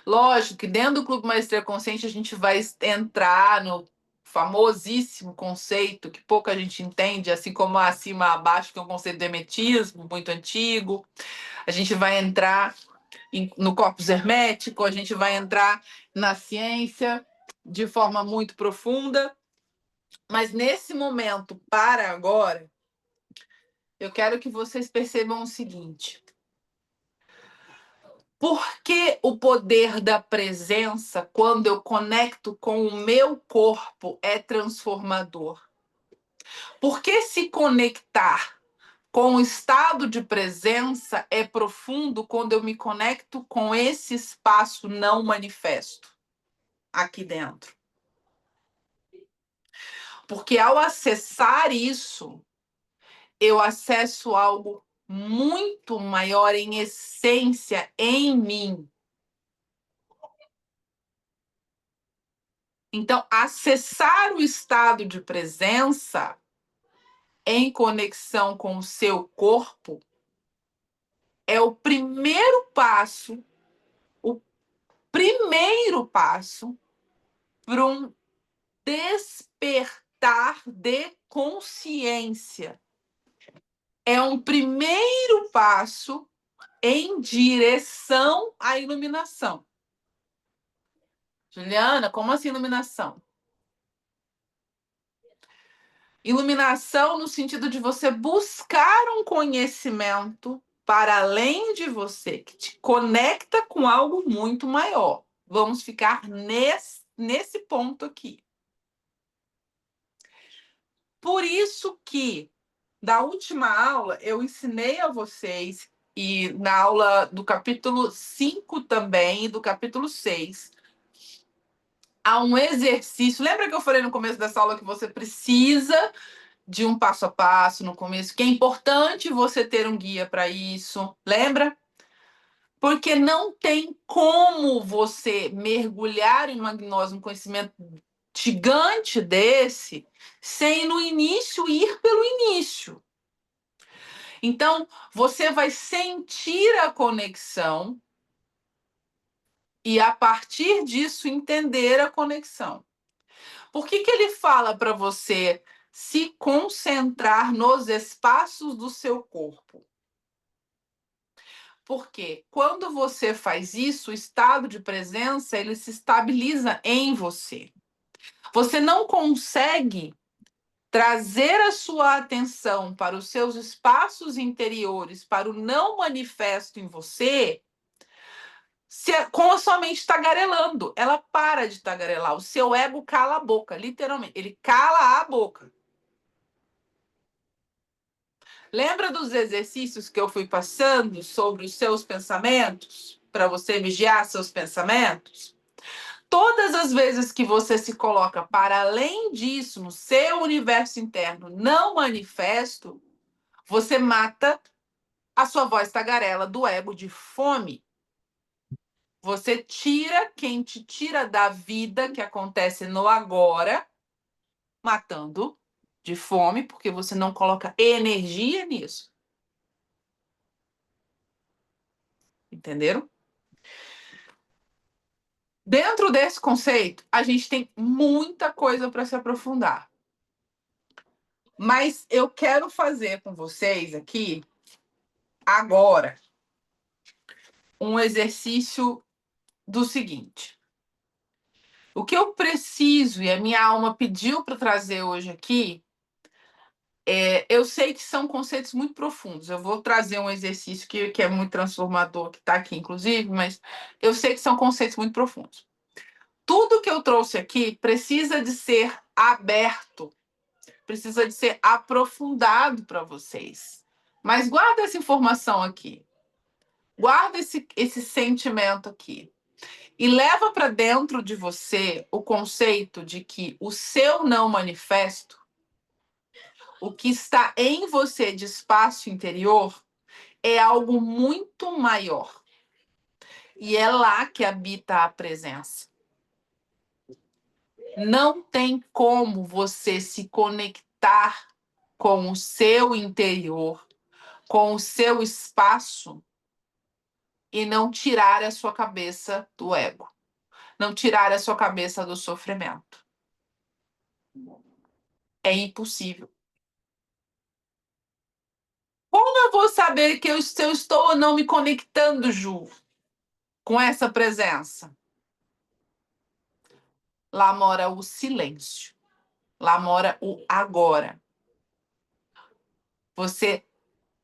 Lógico que dentro do Clube Maestria Consciente a gente vai entrar no famosíssimo conceito que pouca gente entende, assim como acima abaixo, que é um conceito de hermetismo muito antigo. A gente vai entrar no corpus hermético, a gente vai entrar na ciência de forma muito profunda. Mas nesse momento, para agora, eu quero que vocês percebam o seguinte: por que o poder da presença, quando eu conecto com o meu corpo, é transformador? Porque se conectar com o estado de presença é profundo quando eu me conecto com esse espaço não manifesto aqui dentro. Porque ao acessar isso, eu acesso algo muito maior em essência em mim. Então, acessar o estado de presença em conexão com o seu corpo é o primeiro passo para um despertar de consciência. É um primeiro passo em direção à iluminação. Juliana, como assim iluminação? Iluminação no sentido de você buscar um conhecimento para além de você, que te conecta com algo muito maior. Vamos ficar nesse ponto aqui. Por isso que, da última aula, eu ensinei a vocês, e na aula do capítulo 5 também, e do capítulo 6, há um exercício. Lembra que eu falei no começo dessa aula que você precisa de um passo a passo no começo, que é importante você ter um guia para isso, lembra? Porque não tem como você mergulhar em uma gnose, um conhecimento gigante desse, sem no início ir pelo início. Então, você vai sentir a conexão e, a partir disso, entender a conexão. Por que ele fala para você se concentrar nos espaços do seu corpo? Porque quando você faz isso, o estado de presença ele se estabiliza em você. Você não consegue trazer a sua atenção para os seus espaços interiores, para o não manifesto em você, com a sua mente tagarelando. Ela para de tagarelar. O seu ego cala a boca, literalmente. Ele cala a boca. Lembra dos exercícios que eu fui passando sobre os seus pensamentos? Para você vigiar seus pensamentos? Todas as vezes que você se coloca para além disso, no seu universo interno não manifesto, você mata a sua voz tagarela do ego de fome. Você tira quem te tira da vida que acontece no agora, matando de fome, porque você não coloca energia nisso. Entenderam? Dentro desse conceito, a gente tem muita coisa para se aprofundar. Mas eu quero fazer com vocês aqui, agora, um exercício do seguinte. O que eu preciso e a minha alma pediu para trazer hoje aqui, eu sei que são conceitos muito profundos. Eu vou trazer um exercício que é muito transformador, que está aqui, inclusive, mas eu sei que são conceitos muito profundos. Tudo que eu trouxe aqui precisa de ser aberto, precisa de ser aprofundado para vocês. Mas guarda essa informação aqui. Guarda esse sentimento aqui. E leva para dentro de você o conceito de que o seu não manifesto, o que está em você de espaço interior, é algo muito maior. E é lá que habita a presença. Não tem como você se conectar com o seu interior, com o seu espaço, e não tirar a sua cabeça do ego. Não tirar a sua cabeça do sofrimento. É impossível. Como eu vou saber que se eu estou ou não me conectando, Ju, com essa presença? Lá mora o silêncio. Lá mora o agora. Você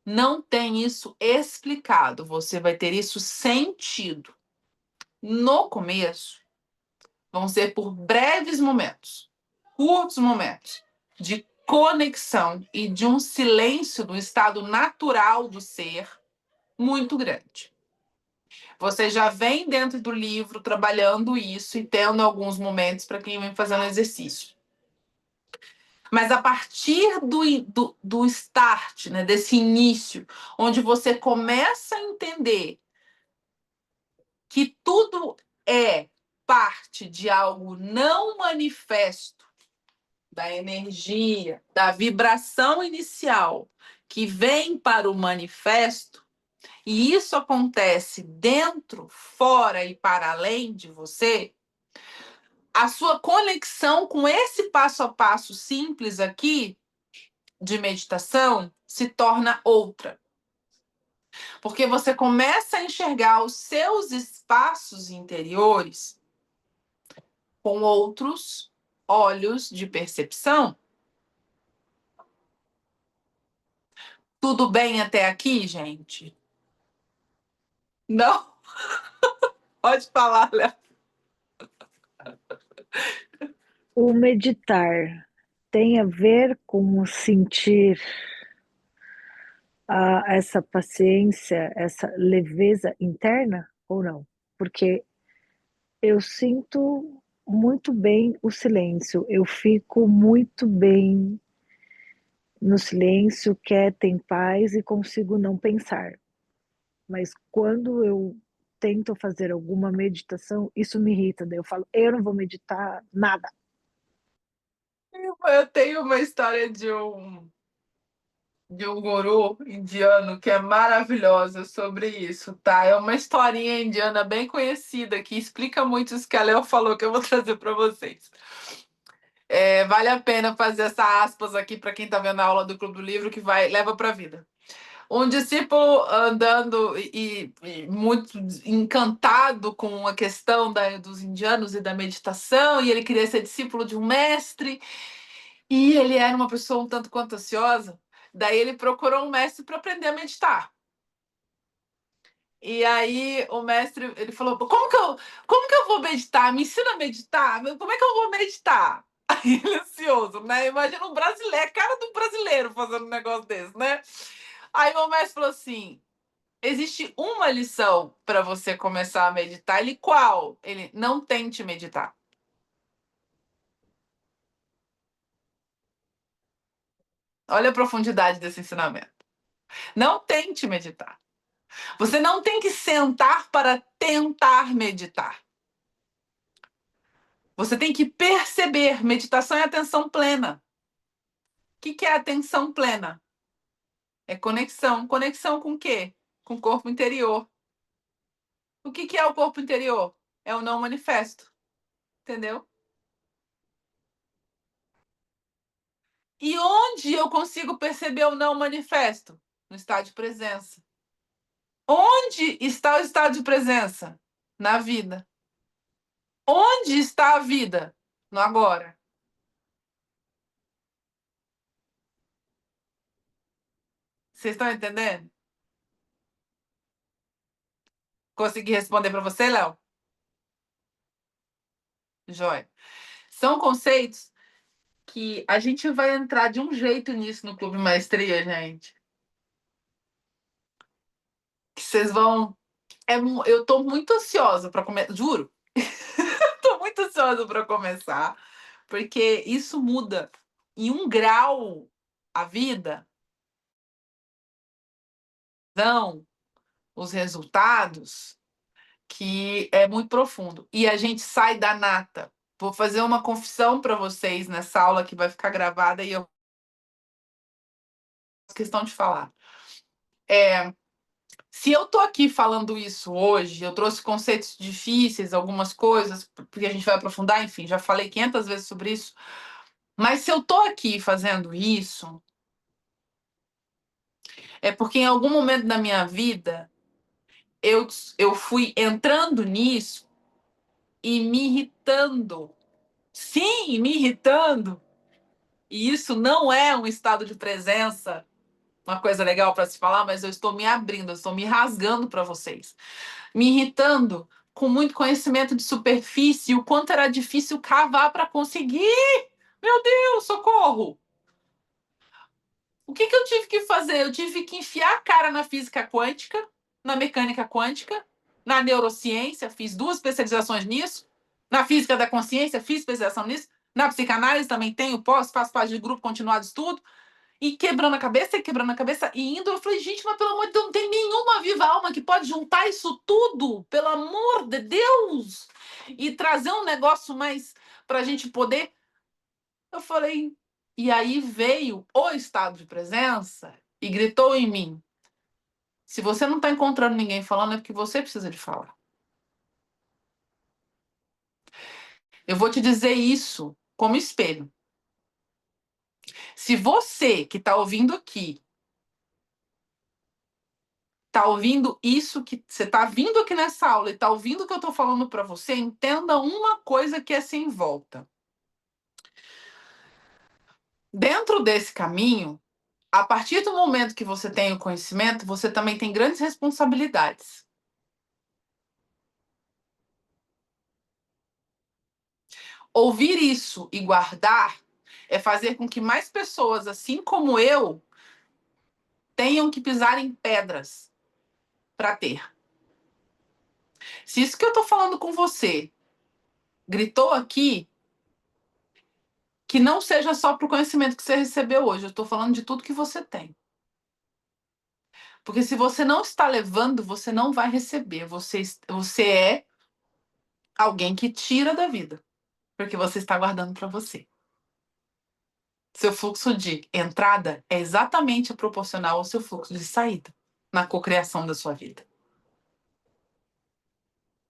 não tem isso explicado, você vai ter isso sentido. No começo, vão ser por breves momentos, curtos momentos, de conexão e de um silêncio do estado natural do ser muito grande. Você já vem dentro do livro trabalhando isso e tendo alguns momentos para quem vem fazendo exercício. Mas a partir do start, né, desse início, onde você começa a entender que tudo é parte de algo não manifesto, da energia, da vibração inicial que vem para o manifesto, e isso acontece dentro, fora e para além de você, a sua conexão com esse passo a passo simples aqui de meditação se torna outra. Porque você começa a enxergar os seus espaços interiores com outros olhos de percepção. Tudo bem até aqui, gente? Não? Pode falar, Léo. O meditar tem a ver com sentir essa paciência, essa leveza interna ou não? Porque eu sinto muito bem o silêncio, eu fico muito bem no silêncio, quieta, em paz e consigo não pensar. Mas quando eu tento fazer alguma meditação, isso me irrita. Daí eu falo, eu não vou meditar nada. Eu tenho uma história de um guru indiano que é maravilhosa sobre isso, tá? É uma historinha indiana bem conhecida que explica muito isso que a Léo falou que eu vou trazer para vocês. Vale a pena fazer essa aspas aqui para quem está vendo a aula do Clube do Livro que leva para a vida. Um discípulo andando e muito encantado com a questão dos indianos e da meditação, e ele queria ser discípulo de um mestre, e ele era uma pessoa um tanto quanto ansiosa. Daí ele procurou um mestre para aprender a meditar. E aí o mestre ele falou: como que eu vou meditar? Me ensina a meditar? Como é que eu vou meditar? Aí ele ansioso, né? Imagina um brasileiro, cara do brasileiro fazendo um negócio desse, né? Aí o mestre falou assim: existe uma lição para você começar a meditar. Ele, qual? Ele, não tente meditar. Olha a profundidade desse ensinamento. Não tente meditar. Você não tem que sentar para tentar meditar. Você tem que perceber. Meditação é atenção plena. O que é atenção plena? É conexão. Conexão com o quê? Com o corpo interior. O que é o corpo interior? É o não manifesto. Entendeu? E onde eu consigo perceber o não manifesto? No estado de presença. Onde está o estado de presença? Na vida. Onde está a vida? No agora. Vocês estão entendendo? Consegui responder para você, Léo? Joia. São conceitos que a gente vai entrar de um jeito nisso no Clube Maestria, gente. Que vocês vão. Eu estou muito ansiosa para começar. Juro. Estou muito ansiosa para começar. Porque isso muda em 1 grau a vida, não, os resultados, que é muito profundo. E a gente sai da nata. Vou fazer uma confissão para vocês nessa aula que vai ficar gravada e eu faço questão de falar. Se eu tô aqui falando isso hoje, eu trouxe conceitos difíceis, algumas coisas, porque a gente vai aprofundar, enfim, já falei 500 vezes sobre isso. Mas se eu tô aqui fazendo isso, é porque em algum momento da minha vida eu fui entrando nisso e me irritando. Sim, me irritando. E isso não é um estado de presença, uma coisa legal para se falar, mas eu estou me abrindo, eu estou me rasgando para vocês. Me irritando com muito conhecimento de superfície, o quanto era difícil cavar para conseguir. Meu Deus, socorro! O que eu tive que fazer? Eu tive que enfiar a cara na física quântica, na mecânica quântica, na neurociência, fiz 2 especializações nisso, na física da consciência, fiz especialização nisso, na psicanálise também tenho, faço parte de grupo continuado de estudo, e quebrando a cabeça, e indo, eu falei, gente, mas pelo amor de Deus, não tem nenhuma viva alma que pode juntar isso tudo, pelo amor de Deus, e trazer um negócio mais para a gente poder. Eu falei, e aí veio o estado de presença e gritou em mim: se você não está encontrando ninguém falando, é porque você precisa de falar. Eu vou te dizer isso como espelho. Se você que está ouvindo aqui tá ouvindo isso que você tá vindo aqui nessa aula e tá ouvindo o que eu tô falando para você, entenda uma coisa que é sem volta. Dentro desse caminho, a partir do momento que você tem o conhecimento, você também tem grandes responsabilidades. Ouvir isso e guardar é fazer com que mais pessoas, assim como eu, tenham que pisar em pedras para ter. Se isso que eu tô falando com você gritou aqui, que não seja só para o conhecimento que você recebeu hoje, eu estou falando de tudo que você tem. Porque se você não está levando, você não vai receber. Você é alguém que tira da vida, porque você está guardando para você. Seu fluxo de entrada é exatamente proporcional ao seu fluxo de saída na cocriação da sua vida.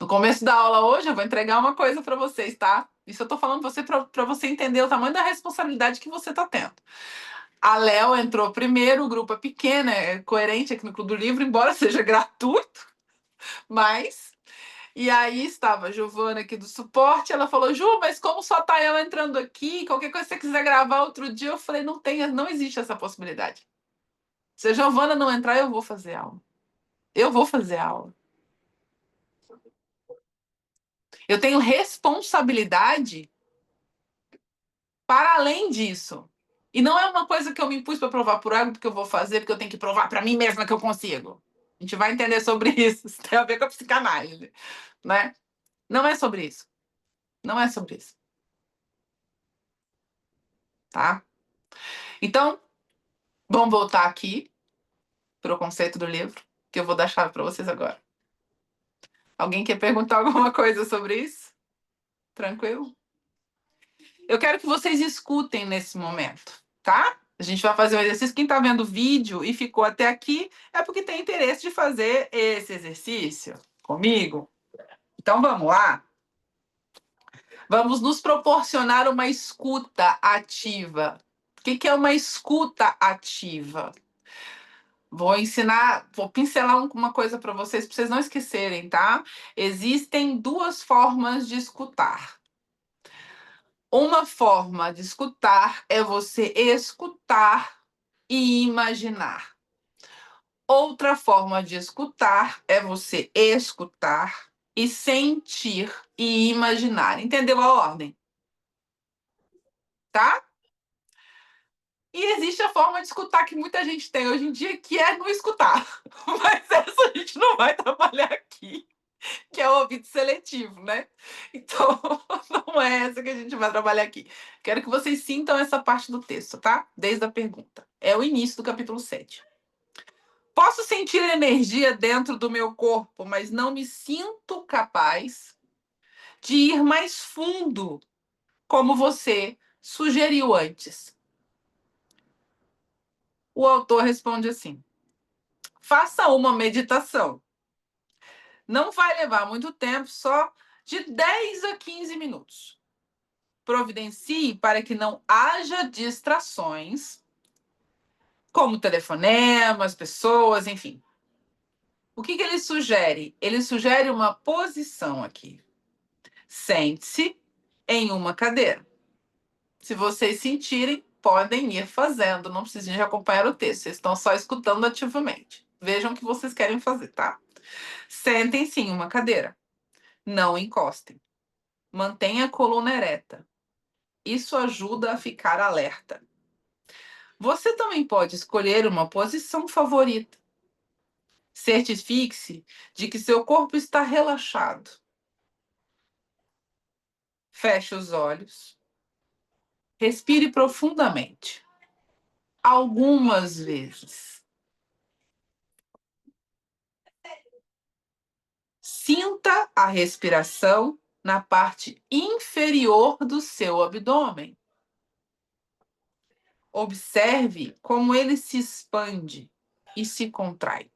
No começo da aula hoje, eu vou entregar uma coisa para vocês, tá? Isso eu tô falando para você entender o tamanho da responsabilidade que você tá tendo. A Léo entrou primeiro, o grupo é pequeno, é coerente aqui no Clube do Livro, embora seja gratuito, mas. E aí estava a Giovana aqui do suporte, ela falou: Ju, mas como só tá eu entrando aqui, qualquer coisa que você quiser gravar outro dia, eu falei: não existe essa possibilidade. Se a Giovana não entrar, eu vou fazer aula. Eu vou fazer aula. Eu tenho responsabilidade para além disso. E não é uma coisa que eu me impus para provar por algo, porque eu vou fazer, porque eu tenho que provar para mim mesma que eu consigo. A gente vai entender sobre isso. Isso tem a ver com a psicanálise, né? Não é sobre isso. Não é sobre isso. Tá? Então, vamos voltar aqui para o conceito do livro, que eu vou dar chave para vocês agora. Alguém quer perguntar alguma coisa sobre isso? Tranquilo? Eu quero que vocês escutem nesse momento, tá? A gente vai fazer o exercício. Quem está vendo o vídeo e ficou até aqui é porque tem interesse de fazer esse exercício comigo. Então vamos lá. Vamos nos proporcionar uma escuta ativa. O que é uma escuta ativa? Vou pincelar uma coisa para vocês não esquecerem, tá? Existem duas formas de escutar. Uma forma de escutar é você escutar e imaginar. Outra forma de escutar é você escutar e sentir e imaginar. Entendeu a ordem? Tá? E existe a forma de escutar que muita gente tem hoje em dia, que é não escutar. Mas essa a gente não vai trabalhar aqui, que é o ouvido seletivo, né? Então, não é essa que a gente vai trabalhar aqui. Quero que vocês sintam essa parte do texto, tá? Desde a pergunta. É o início do capítulo 7. Posso sentir energia dentro do meu corpo, mas não me sinto capaz de ir mais fundo, como você sugeriu antes. O autor responde assim: faça uma meditação. Não vai levar muito tempo, só de 10 a 15 minutos. Providencie para que não haja distrações, como telefonemas, pessoas, enfim. O que ele sugere? Ele sugere uma posição aqui. Sente-se em uma cadeira. Se vocês sentirem, podem ir fazendo, não precisam de acompanhar o texto, vocês estão só escutando ativamente. Vejam o que vocês querem fazer, tá? Sentem-se em uma cadeira. Não encostem. Mantenha a coluna ereta. Isso ajuda a ficar alerta. Você também pode escolher uma posição favorita. Certifique-se de que seu corpo está relaxado. Feche os olhos. Respire profundamente. Algumas vezes. Sinta a respiração na parte inferior do seu abdômen. Observe como ele se expande e se contrai.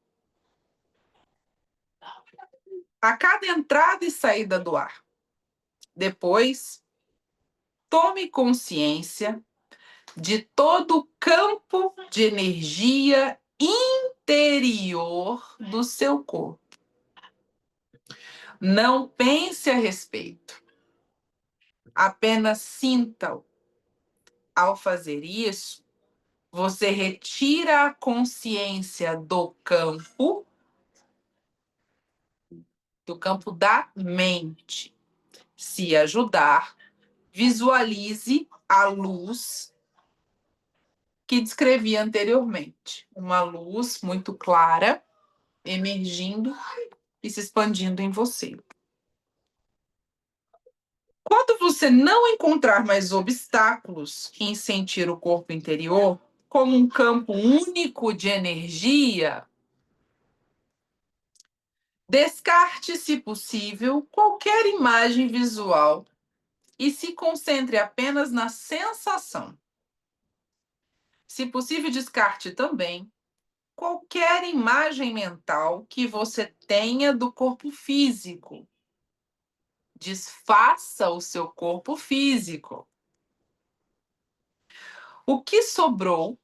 A cada entrada e saída do ar. Depois, tome consciência de todo o campo de energia interior do seu corpo. Não pense a respeito. Apenas sinta-o. Ao fazer isso, você retira a consciência do campo da mente. Se ajudar, visualize a luz que descrevi anteriormente. Uma luz muito clara, emergindo e se expandindo em você. Quando você não encontrar mais obstáculos em sentir o corpo interior como um campo único de energia, Descarte, se possível, qualquer imagem visual e se concentre apenas na sensação. Se possível, descarte também qualquer imagem mental que você tenha do corpo físico. Desfaça o seu corpo físico. O que sobrou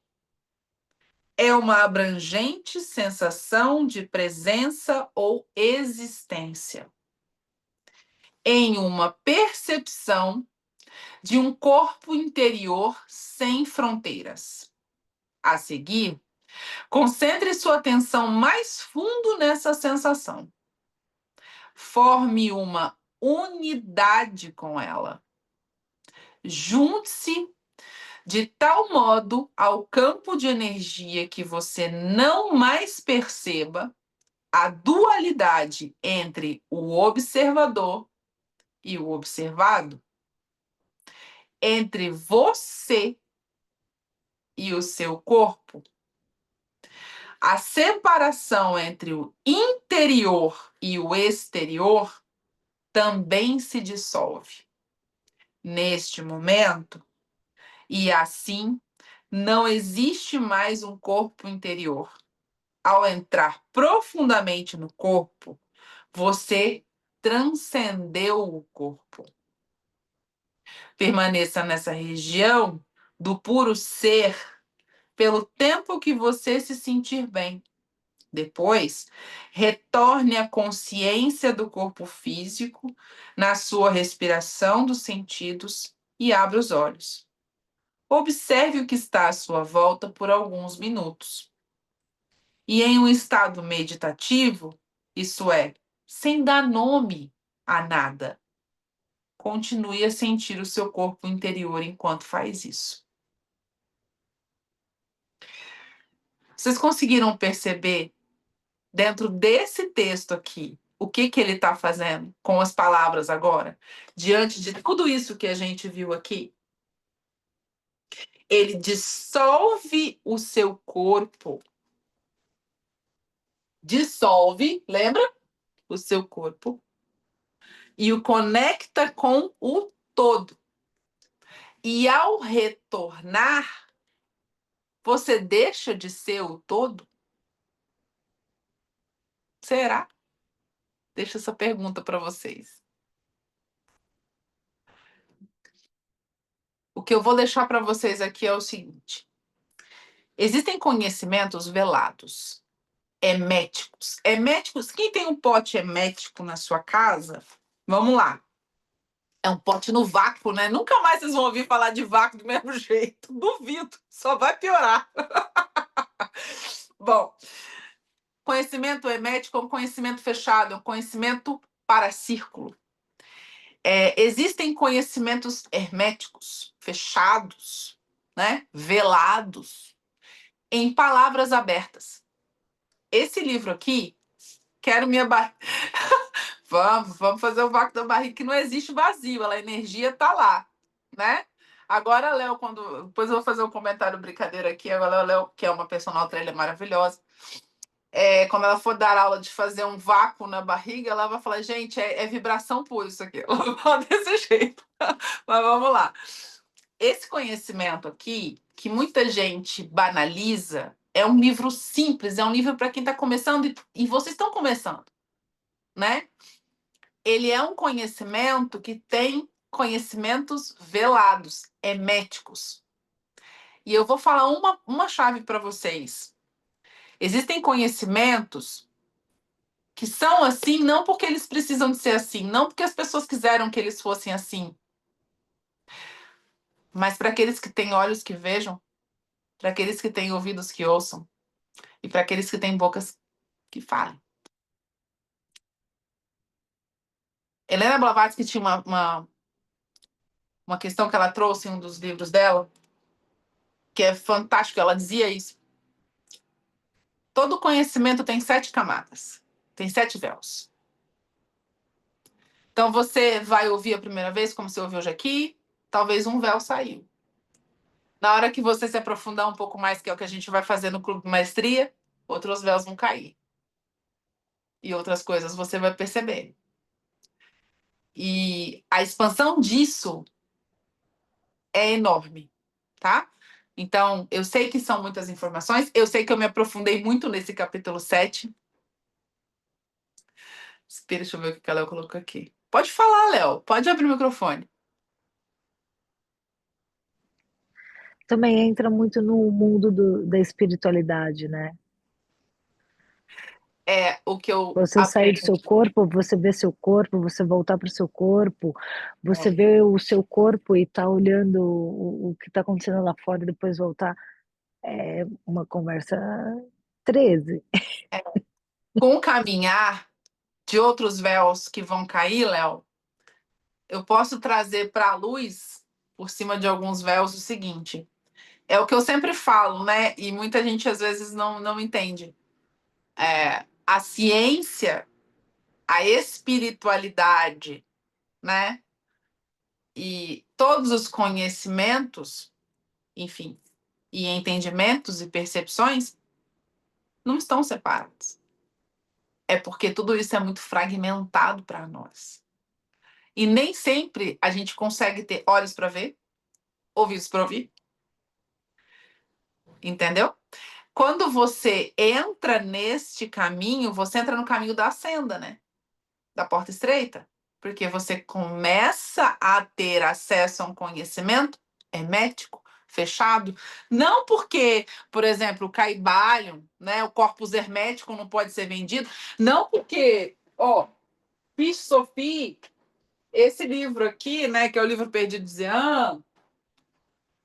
é uma abrangente sensação de presença ou existência, em uma percepção de um corpo interior sem fronteiras. A seguir, concentre sua atenção mais fundo nessa sensação. Forme uma unidade com ela. Junte-se de tal modo ao campo de energia que você não mais perceba a dualidade entre o observador e o observado, entre você e o seu corpo. A separação entre o interior e o exterior também se dissolve neste momento, e assim não existe mais um corpo interior. Ao entrar profundamente no corpo, você transcendeu o corpo. Permaneça nessa região do puro ser pelo tempo que você se sentir bem. Depois, retorne à consciência do corpo físico, na sua respiração dos sentidos e abra os olhos. Observe o que está à sua volta por alguns minutos. E em um estado meditativo, isso é, sem dar nome a nada, continue a sentir o seu corpo interior enquanto faz isso. Vocês conseguiram perceber, dentro desse texto aqui, o que ele está fazendo com as palavras agora? Diante de tudo isso que a gente viu aqui, ele dissolve o seu corpo. Dissolve, lembra? O seu corpo. E o conecta com o todo. E ao retornar, você deixa de ser o todo? Será? Deixa essa pergunta para vocês. O que eu vou deixar para vocês aqui é o seguinte: existem conhecimentos velados, herméticos. Herméticos, quem tem um pote hermético na sua casa, vamos lá. É um pote no vácuo, né? Nunca mais vocês vão ouvir falar de vácuo do mesmo jeito. Duvido, só vai piorar. Bom, conhecimento hermético é um conhecimento fechado, é um conhecimento para círculo. Existem conhecimentos herméticos, fechados, né? Velados, em palavras abertas. Esse livro aqui, quero minha barriga. Vamos fazer o vácuo da barriga, que não existe vazio, a energia está lá, né? Agora, Léo, depois eu vou fazer um comentário brincadeira aqui. Agora, Léo, que é uma personal trainer maravilhosa, quando ela for dar aula de fazer um vácuo na barriga, ela vai falar: gente, é vibração pura isso aqui. Ela vai falar desse jeito. Mas vamos lá. Esse conhecimento aqui, que muita gente banaliza, é um livro simples, é um livro para quem está começando, e vocês estão começando, né? Ele é um conhecimento que tem conhecimentos velados, herméticos. E eu vou falar uma chave para vocês. Existem conhecimentos que são assim, não porque eles precisam de ser assim, não porque as pessoas quiseram que eles fossem assim, mas para aqueles que têm olhos que vejam, para aqueles que têm ouvidos que ouçam, e para aqueles que têm bocas que falem. Helena Blavatsky tinha uma questão que ela trouxe em um dos livros dela, que é fantástico. Ela dizia isso: todo conhecimento tem 7 camadas, tem 7 véus. Então você vai ouvir a primeira vez, como você ouviu hoje aqui, talvez um véu saiu. Na hora que você se aprofundar um pouco mais, que é o que a gente vai fazer no Clube de Maestria, outros véus vão cair. e outras coisas você vai perceber. E a expansão disso é enorme, tá? Então, eu sei que são muitas informações, eu sei que eu me aprofundei muito nesse capítulo 7. Espera, deixa eu ver o que a Léo colocou aqui. Pode falar, Léo, pode abrir o microfone. Também entra muito no mundo da espiritualidade, né? É o que eu Você sair do seu aprendi. corpo, você ver seu corpo, você voltar para o seu corpo, você É, ver o seu corpo e tá olhando o que está acontecendo lá fora e depois voltar. É uma conversa 13. é. Com o caminhar de outros véus que vão cair, Léo, eu posso trazer para a luz, por cima de alguns véus, o seguinte. É o que eu sempre falo, né? E muita gente às vezes não entende. A ciência, a espiritualidade, né? E todos os conhecimentos, enfim, e entendimentos e percepções não estão separados. É porque tudo isso é muito fragmentado para nós. E nem sempre a gente consegue ter olhos para ver, ouvidos para ouvir, entendeu? Quando você entra neste caminho, você entra no caminho da senda, né? Da porta estreita. Porque você começa a ter acesso a um conhecimento hermético, fechado. Não porque, por exemplo, o caibalho, né, o corpus hermético não pode ser vendido. Não porque, ó, Fiche Sophie, esse livro aqui, né, que é o livro perdido de Zean,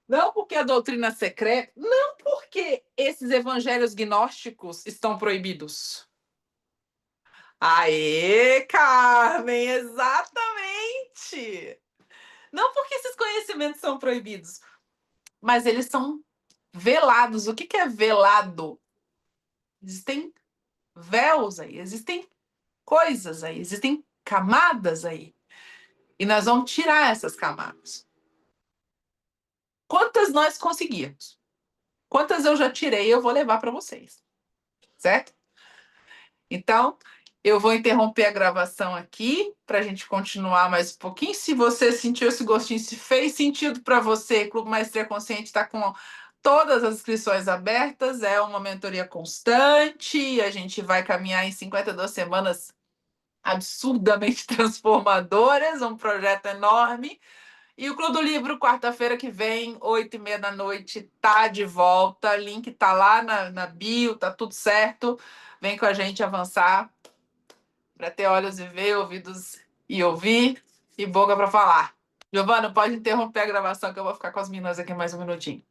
não porque a doutrina secreta, não porque esses evangelhos gnósticos estão proibidos. Aê, Carmen, exatamente! Não porque esses conhecimentos são proibidos, mas eles são velados. O que que é velado? Existem véus aí, existem coisas aí, existem camadas aí. E nós vamos tirar essas camadas. Quantas nós conseguimos? Quantas eu já tirei, eu vou levar para vocês, certo? Então, eu vou interromper a gravação aqui para a gente continuar mais um pouquinho. Se você sentiu esse gostinho, se fez sentido para você, Clube Maestria Consciente está com todas as inscrições abertas, é uma mentoria constante, a gente vai caminhar em 52 semanas absurdamente transformadoras, um projeto enorme. E o Clube do Livro, quarta-feira que vem, 8h30 da noite, tá de volta. Link tá lá na bio, tá tudo certo. Vem com a gente avançar para ter olhos e ver, ouvidos e ouvir, e boca para falar. Giovana, pode interromper a gravação que eu vou ficar com as meninas aqui mais um minutinho.